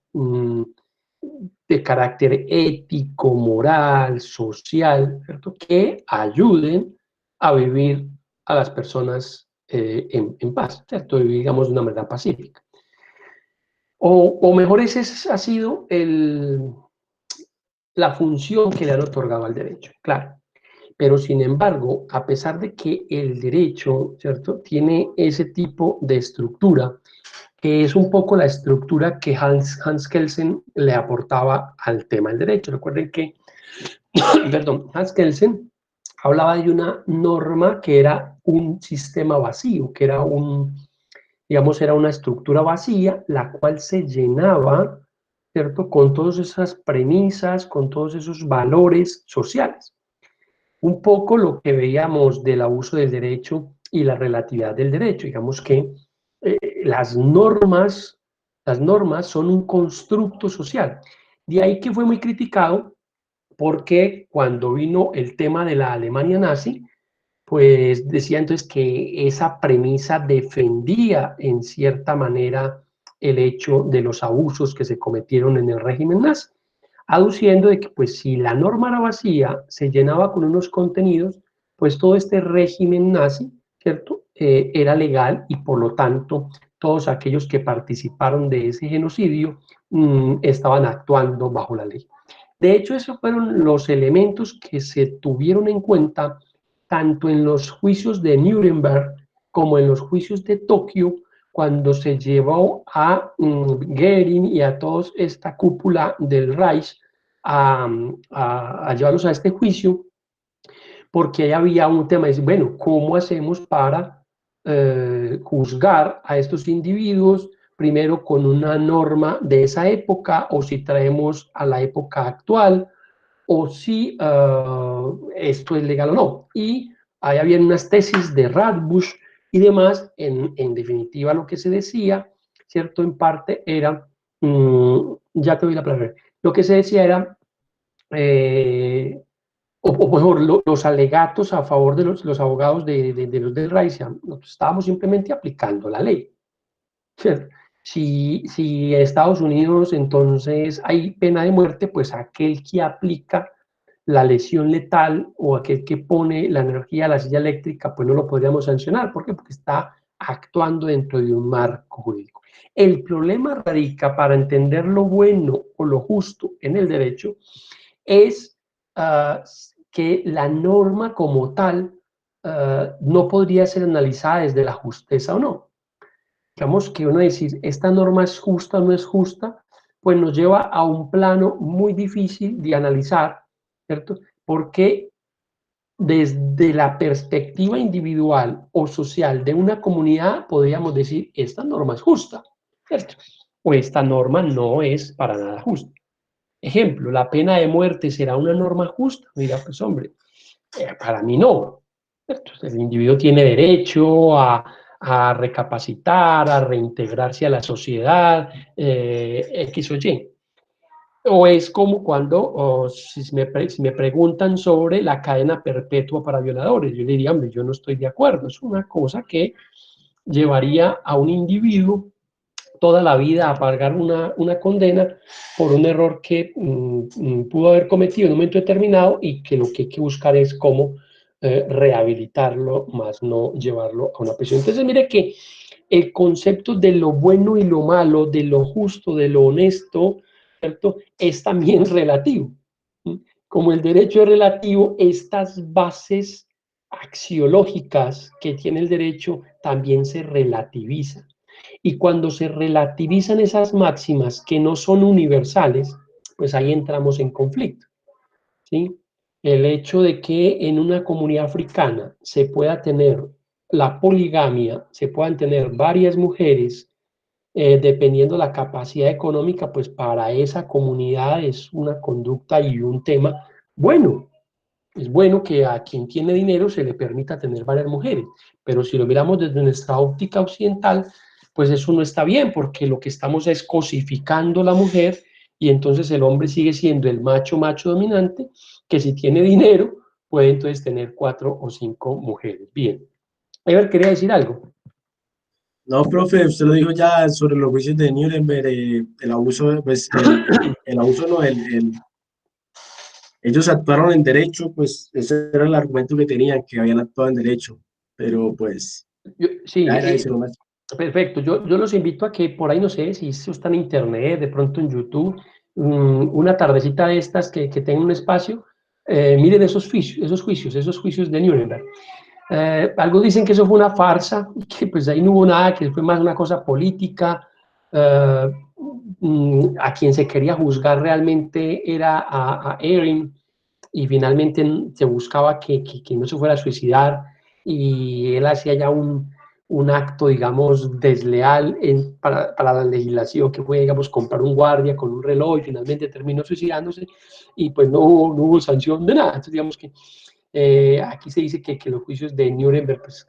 de carácter ético, moral, social, ¿cierto? Que ayuden a vivir a las personas en paz, ¿cierto? Vivir, digamos, de una manera pacífica. O mejor, ese ha sido la función que le han otorgado al derecho, claro. Pero sin embargo, a pesar de que el derecho, ¿cierto?, tiene ese tipo de estructura, que es un poco la estructura que Hans Kelsen le aportaba al tema del derecho. Recuerden que, perdón, Hans Kelsen hablaba de una norma que era un sistema vacío, que era digamos, era una estructura vacía, la cual se llenaba, ¿cierto?, con todas esas premisas, con todos esos valores sociales. Un poco lo que veíamos del abuso del derecho y la relatividad del derecho. Digamos que las normas son un constructo social. De ahí que fue muy criticado porque cuando vino el tema de la Alemania nazi, pues decía entonces que esa premisa defendía en cierta manera el hecho de los abusos que se cometieron en el régimen nazi, aduciendo de que pues si la norma era vacía, se llenaba con unos contenidos, pues todo este régimen nazi, ¿cierto?, era legal y por lo tanto todos aquellos que participaron de ese genocidio estaban actuando bajo la ley. De hecho, esos fueron los elementos que se tuvieron en cuenta tanto en los juicios de Nuremberg como en los juicios de Tokio, cuando se llevó a Goering y a toda esta cúpula del Reich a llevarlos a este juicio, porque ahí había un tema de decir, bueno, ¿cómo hacemos para juzgar a estos individuos? Primero con una norma de esa época, o si traemos a la época actual, o si esto es legal o no. Y ahí había unas tesis de Radbush y demás. En definitiva, lo que se decía, ¿cierto? En parte era, ya te doy la palabra, lo que se decía era, o mejor, los alegatos a favor de los abogados de los del Reich, nosotros estábamos simplemente aplicando la ley, ¿cierto? Si en Estados Unidos entonces hay pena de muerte, pues aquel que aplica la lesión letal o aquel que pone la energía a la silla eléctrica, pues no lo podríamos sancionar. ¿Por qué? Porque está actuando dentro de un marco jurídico. El problema radica, para entender lo bueno o lo justo en el derecho, es que la norma como tal no podría ser analizada desde la justeza o no. Digamos que uno decir, esta norma es justa o no es justa, pues nos lleva a un plano muy difícil de analizar, ¿cierto? Porque desde la perspectiva individual o social de una comunidad, podríamos decir, esta norma es justa, ¿cierto? o esta norma no es para nada justa. Ejemplo, ¿la pena de muerte será una norma justa? Mira, pues hombre, para mí no. Entonces, el individuo tiene derecho a recapacitar, a reintegrarse a la sociedad, X o Y. O es como cuando, si me preguntan sobre la cadena perpetua para violadores, yo diría, hombre, yo no estoy de acuerdo, es una cosa que llevaría a un individuo toda la vida a pagar una condena por un error que pudo haber cometido en un momento determinado y que lo que hay que buscar es cómo rehabilitarlo, más no llevarlo a una prisión. Entonces, mire que el concepto de lo bueno y lo malo, de lo justo, de lo honesto, ¿cierto? Es también relativo. Como el derecho es relativo, estas bases axiológicas que tiene el derecho también se relativizan. Y cuando se relativizan esas máximas que no son universales, pues ahí entramos en conflicto, ¿sí? El hecho de que en una comunidad africana se pueda tener la poligamia, se puedan tener varias mujeres, dependiendo de la capacidad económica, pues para esa comunidad es una conducta y un tema bueno. Es bueno que a quien tiene dinero se le permita tener varias mujeres, pero si lo miramos desde nuestra óptica occidental, pues eso no está bien, porque lo que estamos es cosificando la mujer y entonces el hombre sigue siendo el macho dominante, que si tiene dinero puede entonces tener 4 o 5 mujeres. Bien. Ever, ¿quería decir algo? No, profe, usted lo dijo ya sobre los juicios de Nuremberg, el abuso, pues el abuso no, ellos actuaron en derecho, pues ese era el argumento que tenían, que habían actuado en derecho, pero pues Sí, ya era eso nomás. perfecto. Yo los invito a que por ahí, no sé, si eso está en internet, de pronto en YouTube, una tardecita de estas que tengan un espacio, miren esos juicios de Nuremberg. Algunos dicen que eso fue una farsa, que pues ahí no hubo nada, que fue más una cosa política. A quien se quería juzgar realmente era a Ehring, y finalmente se buscaba que no se fuera a suicidar, y él hacía ya un acto, digamos, desleal para la legislación, que fue, digamos, comprar un guardia con un reloj, y finalmente terminó suicidándose, y pues no hubo sanción de nada. Entonces, digamos que aquí se dice que los juicios de Nuremberg pues,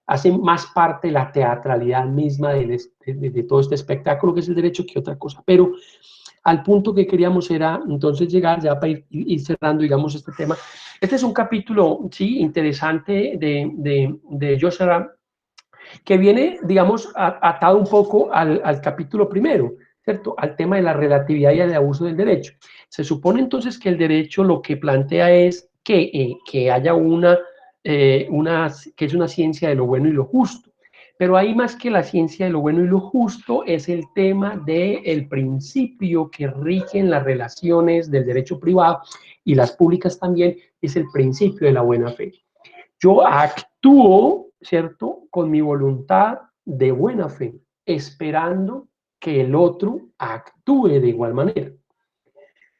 hacen más parte de la teatralidad misma de todo este espectáculo que es el derecho que otra cosa. Pero al punto que queríamos era entonces llegar, ya para ir cerrando, digamos, este tema. Este es un capítulo, sí, interesante de Joshua, que viene, digamos, atado un poco al capítulo primero, ¿cierto? Al tema de la relatividad y el abuso del derecho. Se supone entonces que el derecho lo que plantea es que haya que es una ciencia de lo bueno y lo justo. Pero ahí más que la ciencia de lo bueno y lo justo es el tema del principio que rige en las relaciones del derecho privado y las públicas también, es el principio de la buena fe. Yo actúo, ¿cierto?, con mi voluntad de buena fe, esperando que el otro actúe de igual manera.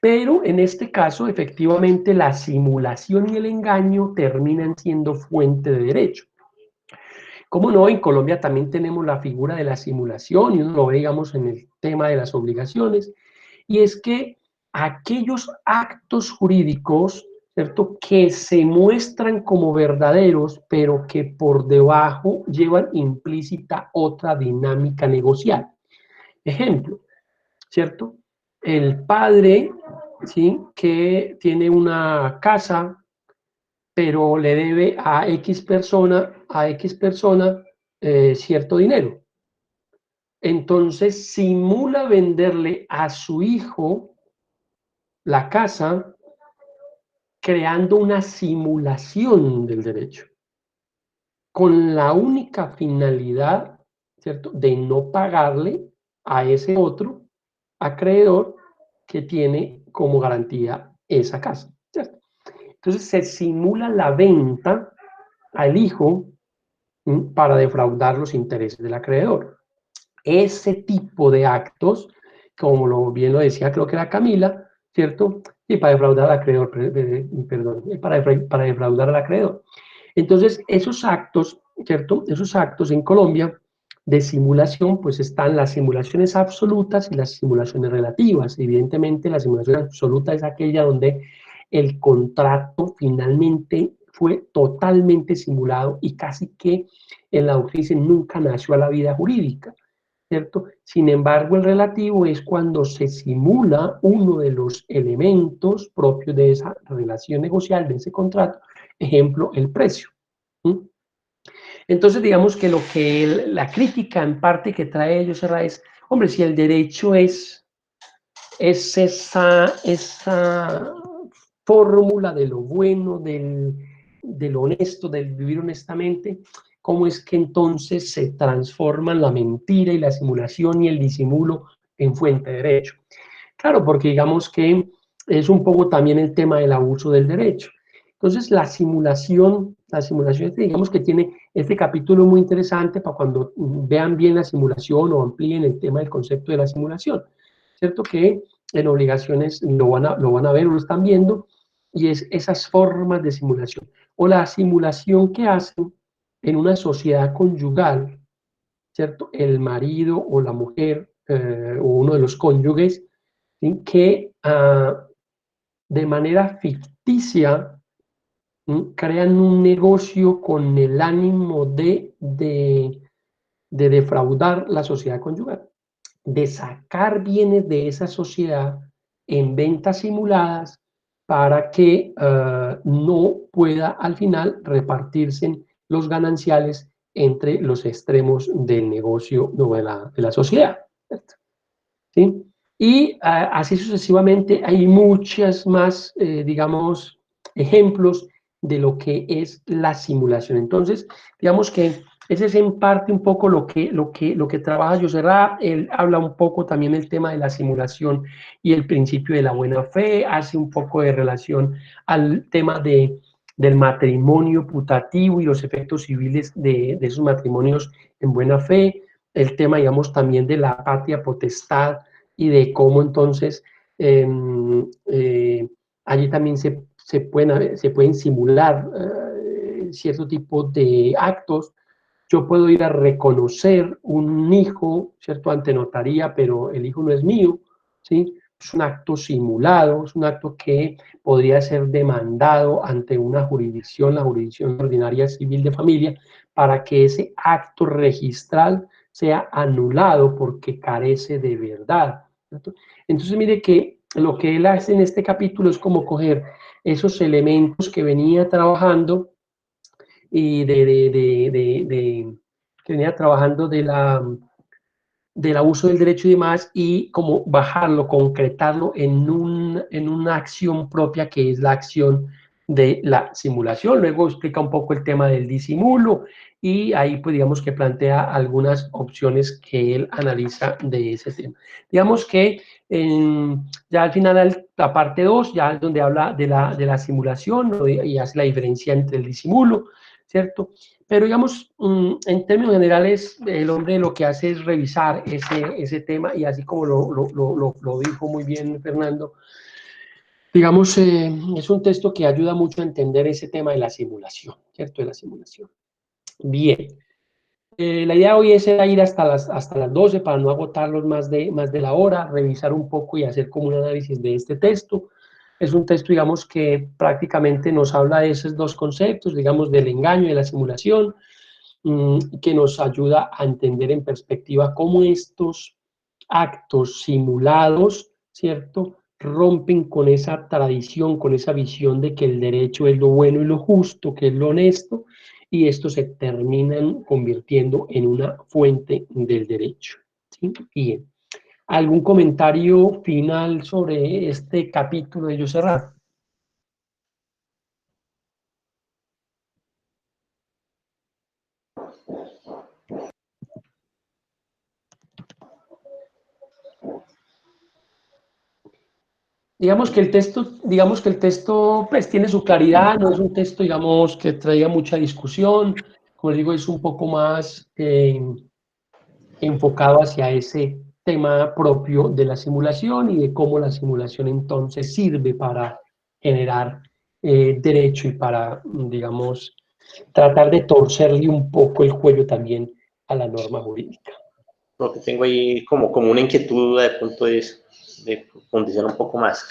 Pero en este caso, efectivamente, la simulación y el engaño terminan siendo fuente de derecho. ¿Cómo no? En Colombia también tenemos la figura de la simulación, y uno lo ve, digamos, en el tema de las obligaciones, y es que aquellos actos jurídicos, ¿cierto?, que se muestran como verdaderos, pero que por debajo llevan implícita otra dinámica negocial. Ejemplo, ¿cierto? El padre, ¿sí?, que tiene una casa, pero le debe a X persona cierto dinero. Entonces simula venderle a su hijo la casa, creando una simulación del derecho, con la única finalidad, ¿cierto?, de no pagarle a ese otro acreedor que tiene como garantía esa casa, ¿cierto? Entonces se simula la venta al hijo para defraudar los intereses del acreedor. Ese tipo de actos, como bien lo decía, creo que era Camila, ¿cierto? Y para defraudar al acreedor, perdón, para defraudar al acreedor. Entonces, esos actos, ¿cierto? Esos actos en Colombia de simulación, pues están las simulaciones absolutas y las simulaciones relativas. Evidentemente, la simulación absoluta es aquella donde el contrato finalmente fue totalmente simulado y casi que en la doctrina nunca nació a la vida jurídica, ¿cierto? Sin embargo, el relativo es cuando se simula uno de los elementos propios de esa relación negocial, de ese contrato, ejemplo, el precio. ¿Sí? Entonces, digamos que lo que la crítica en parte que trae ellos es, hombre, si el derecho es esa fórmula de lo bueno, del honesto, del vivir honestamente, ¿cómo es que entonces se transforman la mentira y la simulación y el disimulo en fuente de derecho? Claro, porque digamos que es un poco también el tema del abuso del derecho. Entonces, la simulación digamos que tiene este capítulo muy interesante para cuando vean bien la simulación o amplíen el tema del concepto de la simulación. ¿Cierto? Que en obligaciones lo van a ver o lo están viendo, y es esas formas de simulación. O la simulación que hacen en una sociedad conyugal, ¿cierto? El marido o la mujer o uno de los cónyuges, ¿sí? Que de manera ficticia crean un negocio con el ánimo de defraudar la sociedad conyugal, de sacar bienes de esa sociedad en ventas simuladas para que no pueda al final repartirse los gananciales entre los extremos del negocio de la sociedad. ¿Sí? Y así sucesivamente hay muchas más, digamos, ejemplos de lo que es la simulación. Entonces, digamos que ese es en parte un poco lo que trabaja José Ra. Él habla un poco también del tema de la simulación y el principio de la buena fe, hace un poco de relación al tema del matrimonio putativo y los efectos civiles de esos matrimonios en buena fe, el tema, digamos, también de la patria potestad y de cómo entonces allí también se pueden simular cierto tipo de actos. Yo puedo ir a reconocer un hijo, ¿cierto?, ante notaría, pero el hijo no es mío, ¿sí? Es un acto simulado, es un acto que podría ser demandado ante una jurisdicción, la jurisdicción ordinaria civil de familia, para que ese acto registral sea anulado porque carece de verdad, ¿cierto? Entonces, mire que lo que él hace en este capítulo es como coger esos elementos que venía trabajando y que venía trabajando del abuso del derecho y demás, y como bajarlo, concretarlo en una acción propia que es la acción de la simulación. Luego explica un poco el tema del disimulo y ahí pues digamos que plantea algunas opciones que él analiza de ese tema. Digamos que ya al final la parte 2 ya es donde habla de la simulación, ¿no? Y hace la diferencia entre el disimulo, ¿cierto? Pero digamos, en términos generales, el hombre lo que hace es revisar ese tema, y así como lo dijo muy bien Fernando, digamos, es un texto que ayuda mucho a entender ese tema de la simulación, ¿cierto? De la simulación. Bien. La idea hoy es ir hasta las 12 para no agotarlos más de la hora, revisar un poco y hacer como un análisis de este texto. Es un texto, digamos, que prácticamente nos habla de esos dos conceptos, digamos, del engaño y de la simulación, que nos ayuda a entender en perspectiva cómo estos actos simulados, ¿cierto?, rompen con esa tradición, con esa visión de que el derecho es lo bueno y lo justo, que es lo honesto, y estos se terminan convirtiendo en una fuente del derecho. ¿Sí? Bien. ¿Algún comentario final sobre este capítulo de José Ra? Digamos que el texto pues tiene su claridad, no es un texto, digamos, que traiga mucha discusión, como les digo, es un poco más enfocado hacia ese tema propio de la simulación y de cómo la simulación entonces sirve para generar derecho y para, digamos, tratar de torcerle un poco el cuello también a la norma jurídica. Lo que tengo ahí como una inquietud de pronto es de profundizar un poco más.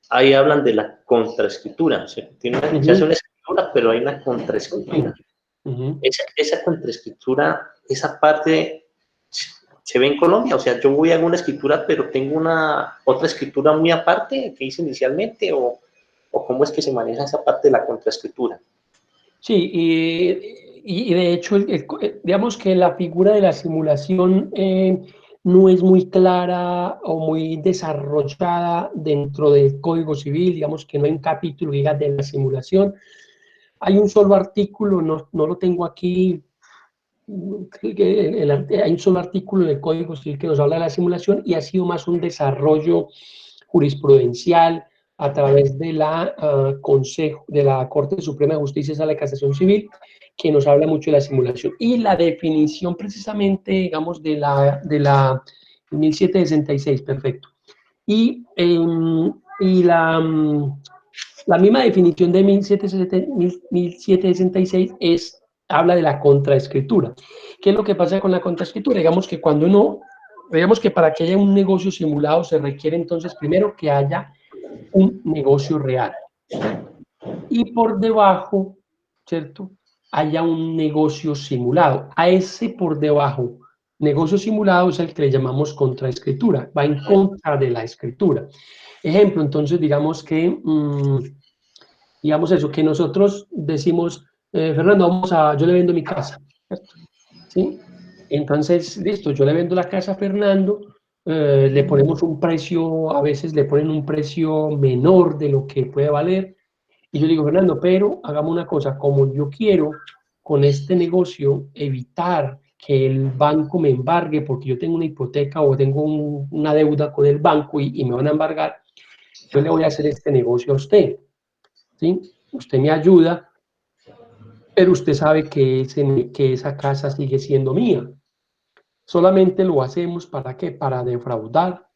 Ahí hablan de la contraescritura, o sea, se hace una escritura, pero hay una contraescritura. Esa contraescritura, esa parte se ve en Colombia, o sea, yo voy a hacer una escritura, pero tengo otra escritura muy aparte que hice inicialmente, o cómo es que se maneja esa parte de la contraescritura. Sí, y de hecho, digamos que la figura de la simulación no es muy clara o muy desarrollada dentro del Código Civil, digamos que no hay un capítulo, diga, de la simulación. Hay un solo artículo, no lo tengo aquí, hay un solo artículo del Código Civil que nos habla de la simulación y ha sido más un desarrollo jurisprudencial a través de de la Corte Suprema de Justicia de la Casación Civil, que nos habla mucho de la simulación. Y la definición precisamente, digamos, de la 1766, perfecto. Y la misma definición de 1766 habla de la contraescritura. ¿Qué es lo que pasa con la contraescritura? Digamos que para que haya un negocio simulado se requiere entonces primero que haya un negocio real. Y por debajo, ¿cierto? Haya un negocio simulado. A ese por debajo, negocio simulado es el que le llamamos contraescritura. Va en contra de la escritura. Ejemplo, entonces digamos que, digamos eso, que nosotros decimos, Fernando, yo le vendo mi casa, ¿cierto? ¿Sí? Entonces, listo, yo le vendo la casa a Fernando, le ponemos un precio, a veces le ponen un precio menor de lo que puede valer, y yo digo, Fernando, pero hagamos una cosa, como yo quiero con este negocio evitar que el banco me embargue porque yo tengo una hipoteca o tengo una deuda con el banco y me van a embargar, yo le voy a hacer este negocio a usted, ¿sí? Usted me ayuda, pero usted sabe que esa casa sigue siendo mía. Solamente lo hacemos ¿para qué? Para defraudar,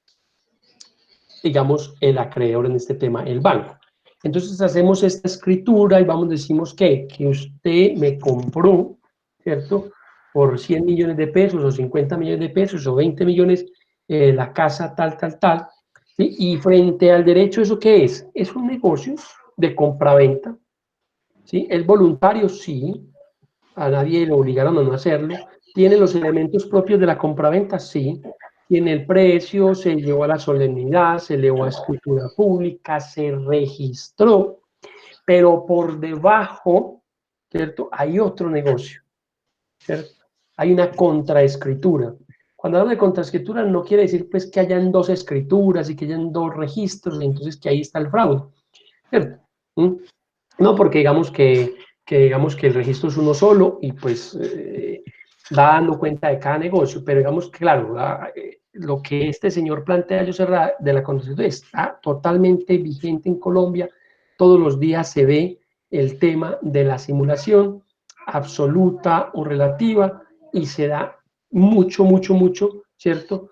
digamos, el acreedor en este tema, el banco. Entonces hacemos esta escritura y decimos que usted me compró, ¿cierto? Por 100 millones de pesos o 50 millones de pesos o 20 millones la casa tal, ¿sí? Y frente al derecho, ¿eso qué es? Es un negocio de compra-venta, ¿sí? ¿Es voluntario? Sí. A nadie le obligaron a no hacerlo. ¿Tiene los elementos propios de la compraventa? Sí. Tiene el precio, se llevó a la solemnidad, se elevó a escritura pública, se registró, pero por debajo, ¿cierto? Hay otro negocio, ¿cierto? Hay una contraescritura. Cuando hablo de contraescritura no quiere decir pues que hayan dos escrituras y que hayan dos registros, y entonces que ahí está el fraude, ¿cierto? No, porque digamos que el registro es uno solo y pues va dando cuenta de cada negocio, pero digamos que claro, lo que este señor plantea de la Constitución está totalmente vigente en Colombia. Todos los días se ve el tema de la simulación absoluta o relativa y se da mucho, ¿cierto?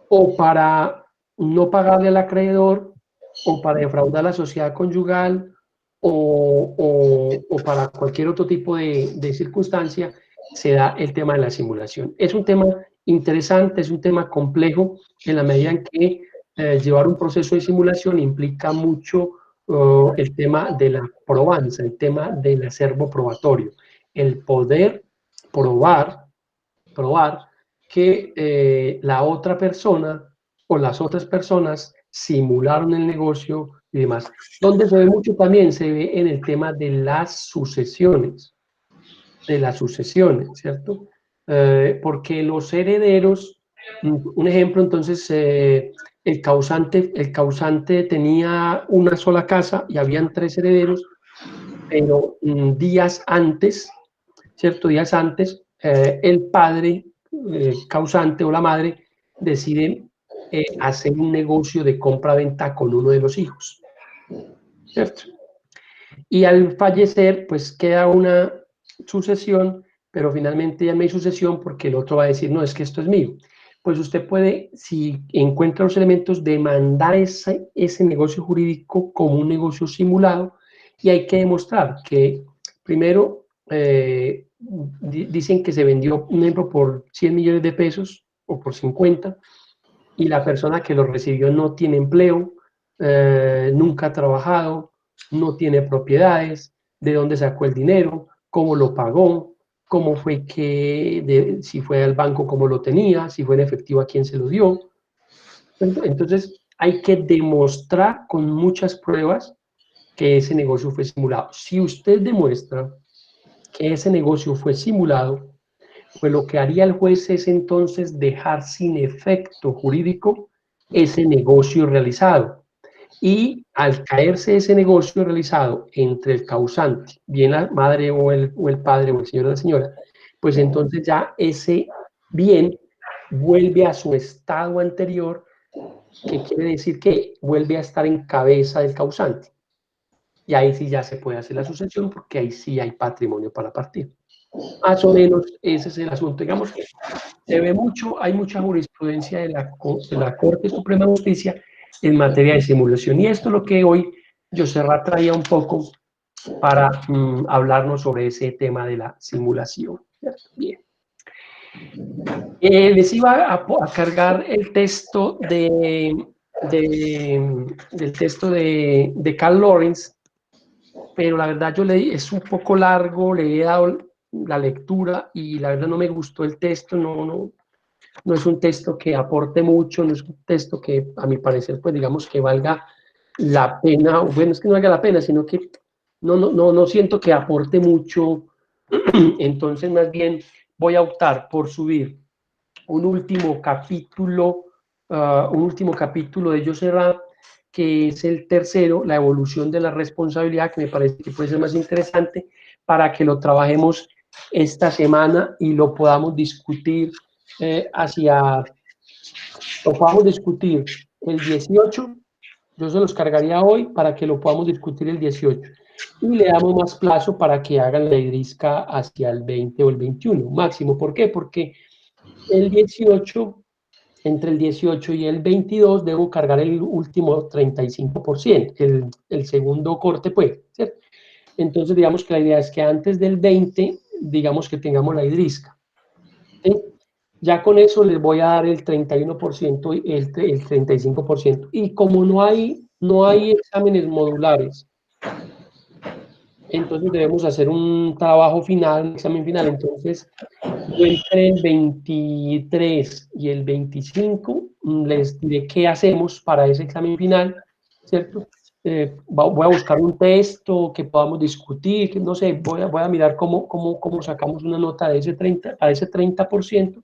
O para no pagarle al acreedor o para defraudar a la sociedad conyugal o para cualquier otro tipo de circunstancia, se da el tema de la simulación. Es un tema interesante, es un tema complejo, en la medida en que llevar un proceso de simulación implica mucho el tema de la probanza, el tema del acervo probatorio, el poder probar que la otra persona o las otras personas simularon el negocio y demás. Donde se ve mucho también, se ve en el tema de las sucesiones, ¿cierto? Porque los herederos, un ejemplo, entonces, el causante tenía una sola casa y habían 3 herederos, pero días antes, ¿cierto? Días antes, el padre causante o la madre decide hacer un negocio de compra-venta con uno de los hijos, ¿cierto? Y al fallecer, pues queda una sucesión, pero finalmente ya no hay sucesión porque el otro va a decir, no, es que esto es mío. Pues usted puede, si encuentra los elementos, demandar ese negocio jurídico como un negocio simulado y hay que demostrar que, primero, dicen que se vendió, un ejemplo, por 100 millones de pesos o por 50, y la persona que lo recibió no tiene empleo, nunca ha trabajado, no tiene propiedades, de dónde sacó el dinero, cómo lo pagó, cómo fue que, si fue al banco, cómo lo tenía, si fue en efectivo, a quién se lo dio. Entonces, hay que demostrar con muchas pruebas que ese negocio fue simulado. Si usted demuestra que ese negocio fue simulado, pues lo que haría el juez es entonces dejar sin efecto jurídico ese negocio realizado. Y al caerse ese negocio realizado entre el causante, bien la madre o el padre o el señor o la señora, pues entonces ya ese bien vuelve a su estado anterior, que quiere decir que vuelve a estar en cabeza del causante. Y ahí sí ya se puede hacer la sucesión, porque ahí sí hay patrimonio para partir. Más o menos ese es el asunto. Digamos que se ve mucho, hay mucha jurisprudencia de la Corte Suprema de Justicia en materia de simulación. Y esto es lo que hoy Yoserra traía un poco para hablarnos sobre ese tema de la simulación. Bien. Les iba a cargar el texto del texto de Carl Lawrence, pero la verdad es un poco largo, le he dado la lectura y la verdad no me gustó el texto, no es un texto que aporte mucho, no es un texto que a mi parecer, pues digamos que valga la pena, bueno, es que no valga la pena, sino que no siento que aporte mucho. Entonces más bien voy a optar por subir un último capítulo de Yoserra, que es el tercero, la evolución de la responsabilidad, que me parece que puede ser más interesante, para que lo trabajemos esta semana y lo podamos discutir el 18. Yo se los cargaría hoy para que lo podamos discutir el 18. Y le damos más plazo para que hagan la idrisca hacia el 20 o el 21 máximo. ¿Por qué? Porque el 18, entre el 18 y el 22, debo cargar el último 35%, el segundo corte, pues, ¿cierto? Entonces, digamos que la idea es que antes del 20, digamos que tengamos la idrisca. ¿Sí? Ya con eso les voy a dar el 31% y el 35%. Y como no hay exámenes modulares, entonces debemos hacer un trabajo final, un examen final. Entonces, yo entre el 23 y el 25 les diré qué hacemos para ese examen final, ¿cierto? Voy a buscar un texto que podamos discutir, que no sé, voy a mirar cómo sacamos una nota de ese 30%,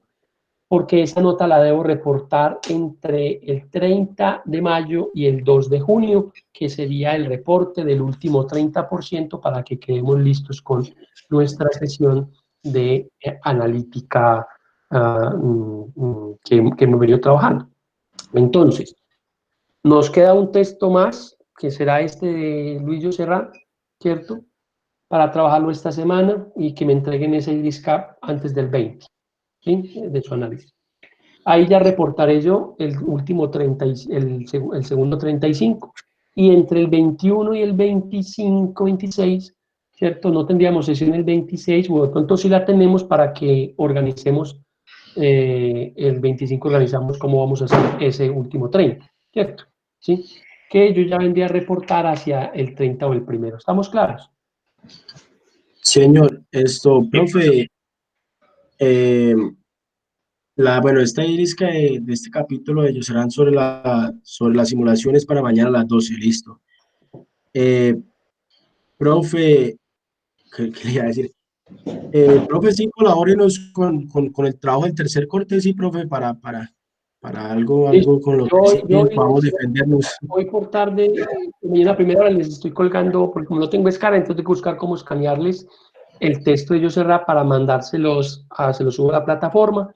porque esa nota la debo reportar entre el 30 de mayo y el 2 de junio, que sería el reporte del último 30%, para que quedemos listos con nuestra sesión de analítica que hemos venido trabajando. Entonces, nos queda un texto más, que será este de Luis Yoserra, ¿cierto? Para trabajarlo esta semana y que me entreguen ese IDISCAP antes del 20, ¿sí? De su análisis. Ahí ya reportaré yo el último el segundo 35. Y entre el 21 y el 25, 26, ¿cierto? No tendríamos sesión el 26, o de pronto sí la tenemos para que organicemos el 25, organizamos cómo vamos a hacer ese último 30, ¿cierto? ¿Sí? Que yo ya vendría a reportar hacia el 30 o el primero. ¿Estamos claros? Señor, profe, bueno, esta irisca de este capítulo de ellos serán sobre las simulaciones para mañana a las 12, listo. Profe, ¿qué le iba a decir? Profe, sí, colabórenos con el trabajo del tercer corte, sí, profe, para algo con lo que sí podamos defendernos. Hoy por tarde, mañana a primera hora les estoy colgando, porque como no tengo escala, entonces tengo que buscar cómo escanearles el texto de Yoserra para mandárselos, se los subo a la plataforma,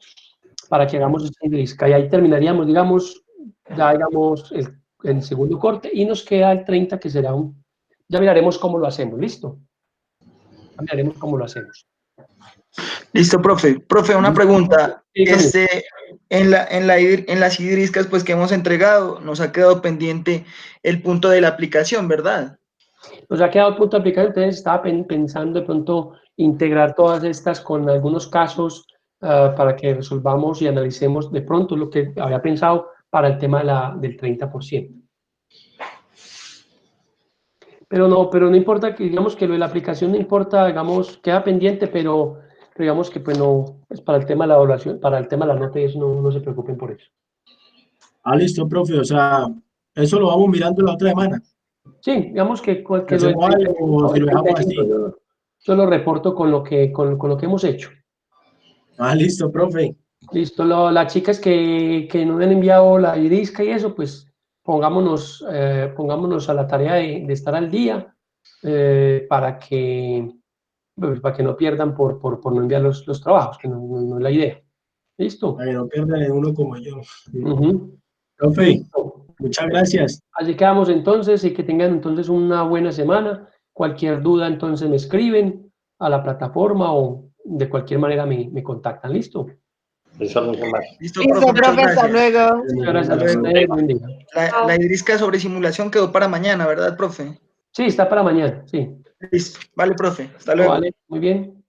para que hagamos esta idrisca. Y ahí terminaríamos, digamos, el segundo corte, y nos queda el 30, que será ya miraremos cómo lo hacemos, ¿listo? Ya miraremos cómo lo hacemos. Listo, profe. Profe, una pregunta. En las idriscas pues, que hemos entregado, nos ha quedado pendiente el punto de la aplicación, ¿verdad? Nos ha quedado el punto de aplicación, entonces estaba pensando de pronto integrar todas estas con algunos casos para que resolvamos y analicemos de pronto lo que había pensado para el tema del 30%. Pero no importa, que digamos que lo de la aplicación no importa, digamos, queda pendiente, pero digamos que pues no, pues para el tema de la evaluación, para el tema de la nota y eso no se preocupen por eso. Ah, listo, profe, o sea, eso lo vamos mirando la otra semana. Sí, digamos que lo del ¿Hacemos algo o si lo dejamos así? 35 yo lo reporto con lo que hemos hecho. Ah, listo, profe. Listo, las chicas que no han enviado la irisca y eso, pues pongámonos a la tarea de estar al día para que no pierdan por no enviar los trabajos, que no es la idea. ¿Listo? Para que no pierdan uno como yo. Ujú. Profe, Listo. muchas gracias. Así quedamos entonces y que tengan entonces una buena semana. Cualquier duda entonces me escriben a la plataforma o de cualquier manera me contactan. ¿Listo? Eso mismo más. Listo, Listo, profe, muchas profe, hasta gracias. luego. Muchas gracias a Hasta luego. ustedes. Buen día. La idrisca sobre simulación quedó para mañana, ¿verdad, profe? Sí, está para mañana. Sí. Listo. Vale, profe. Hasta luego. Vale, muy bien.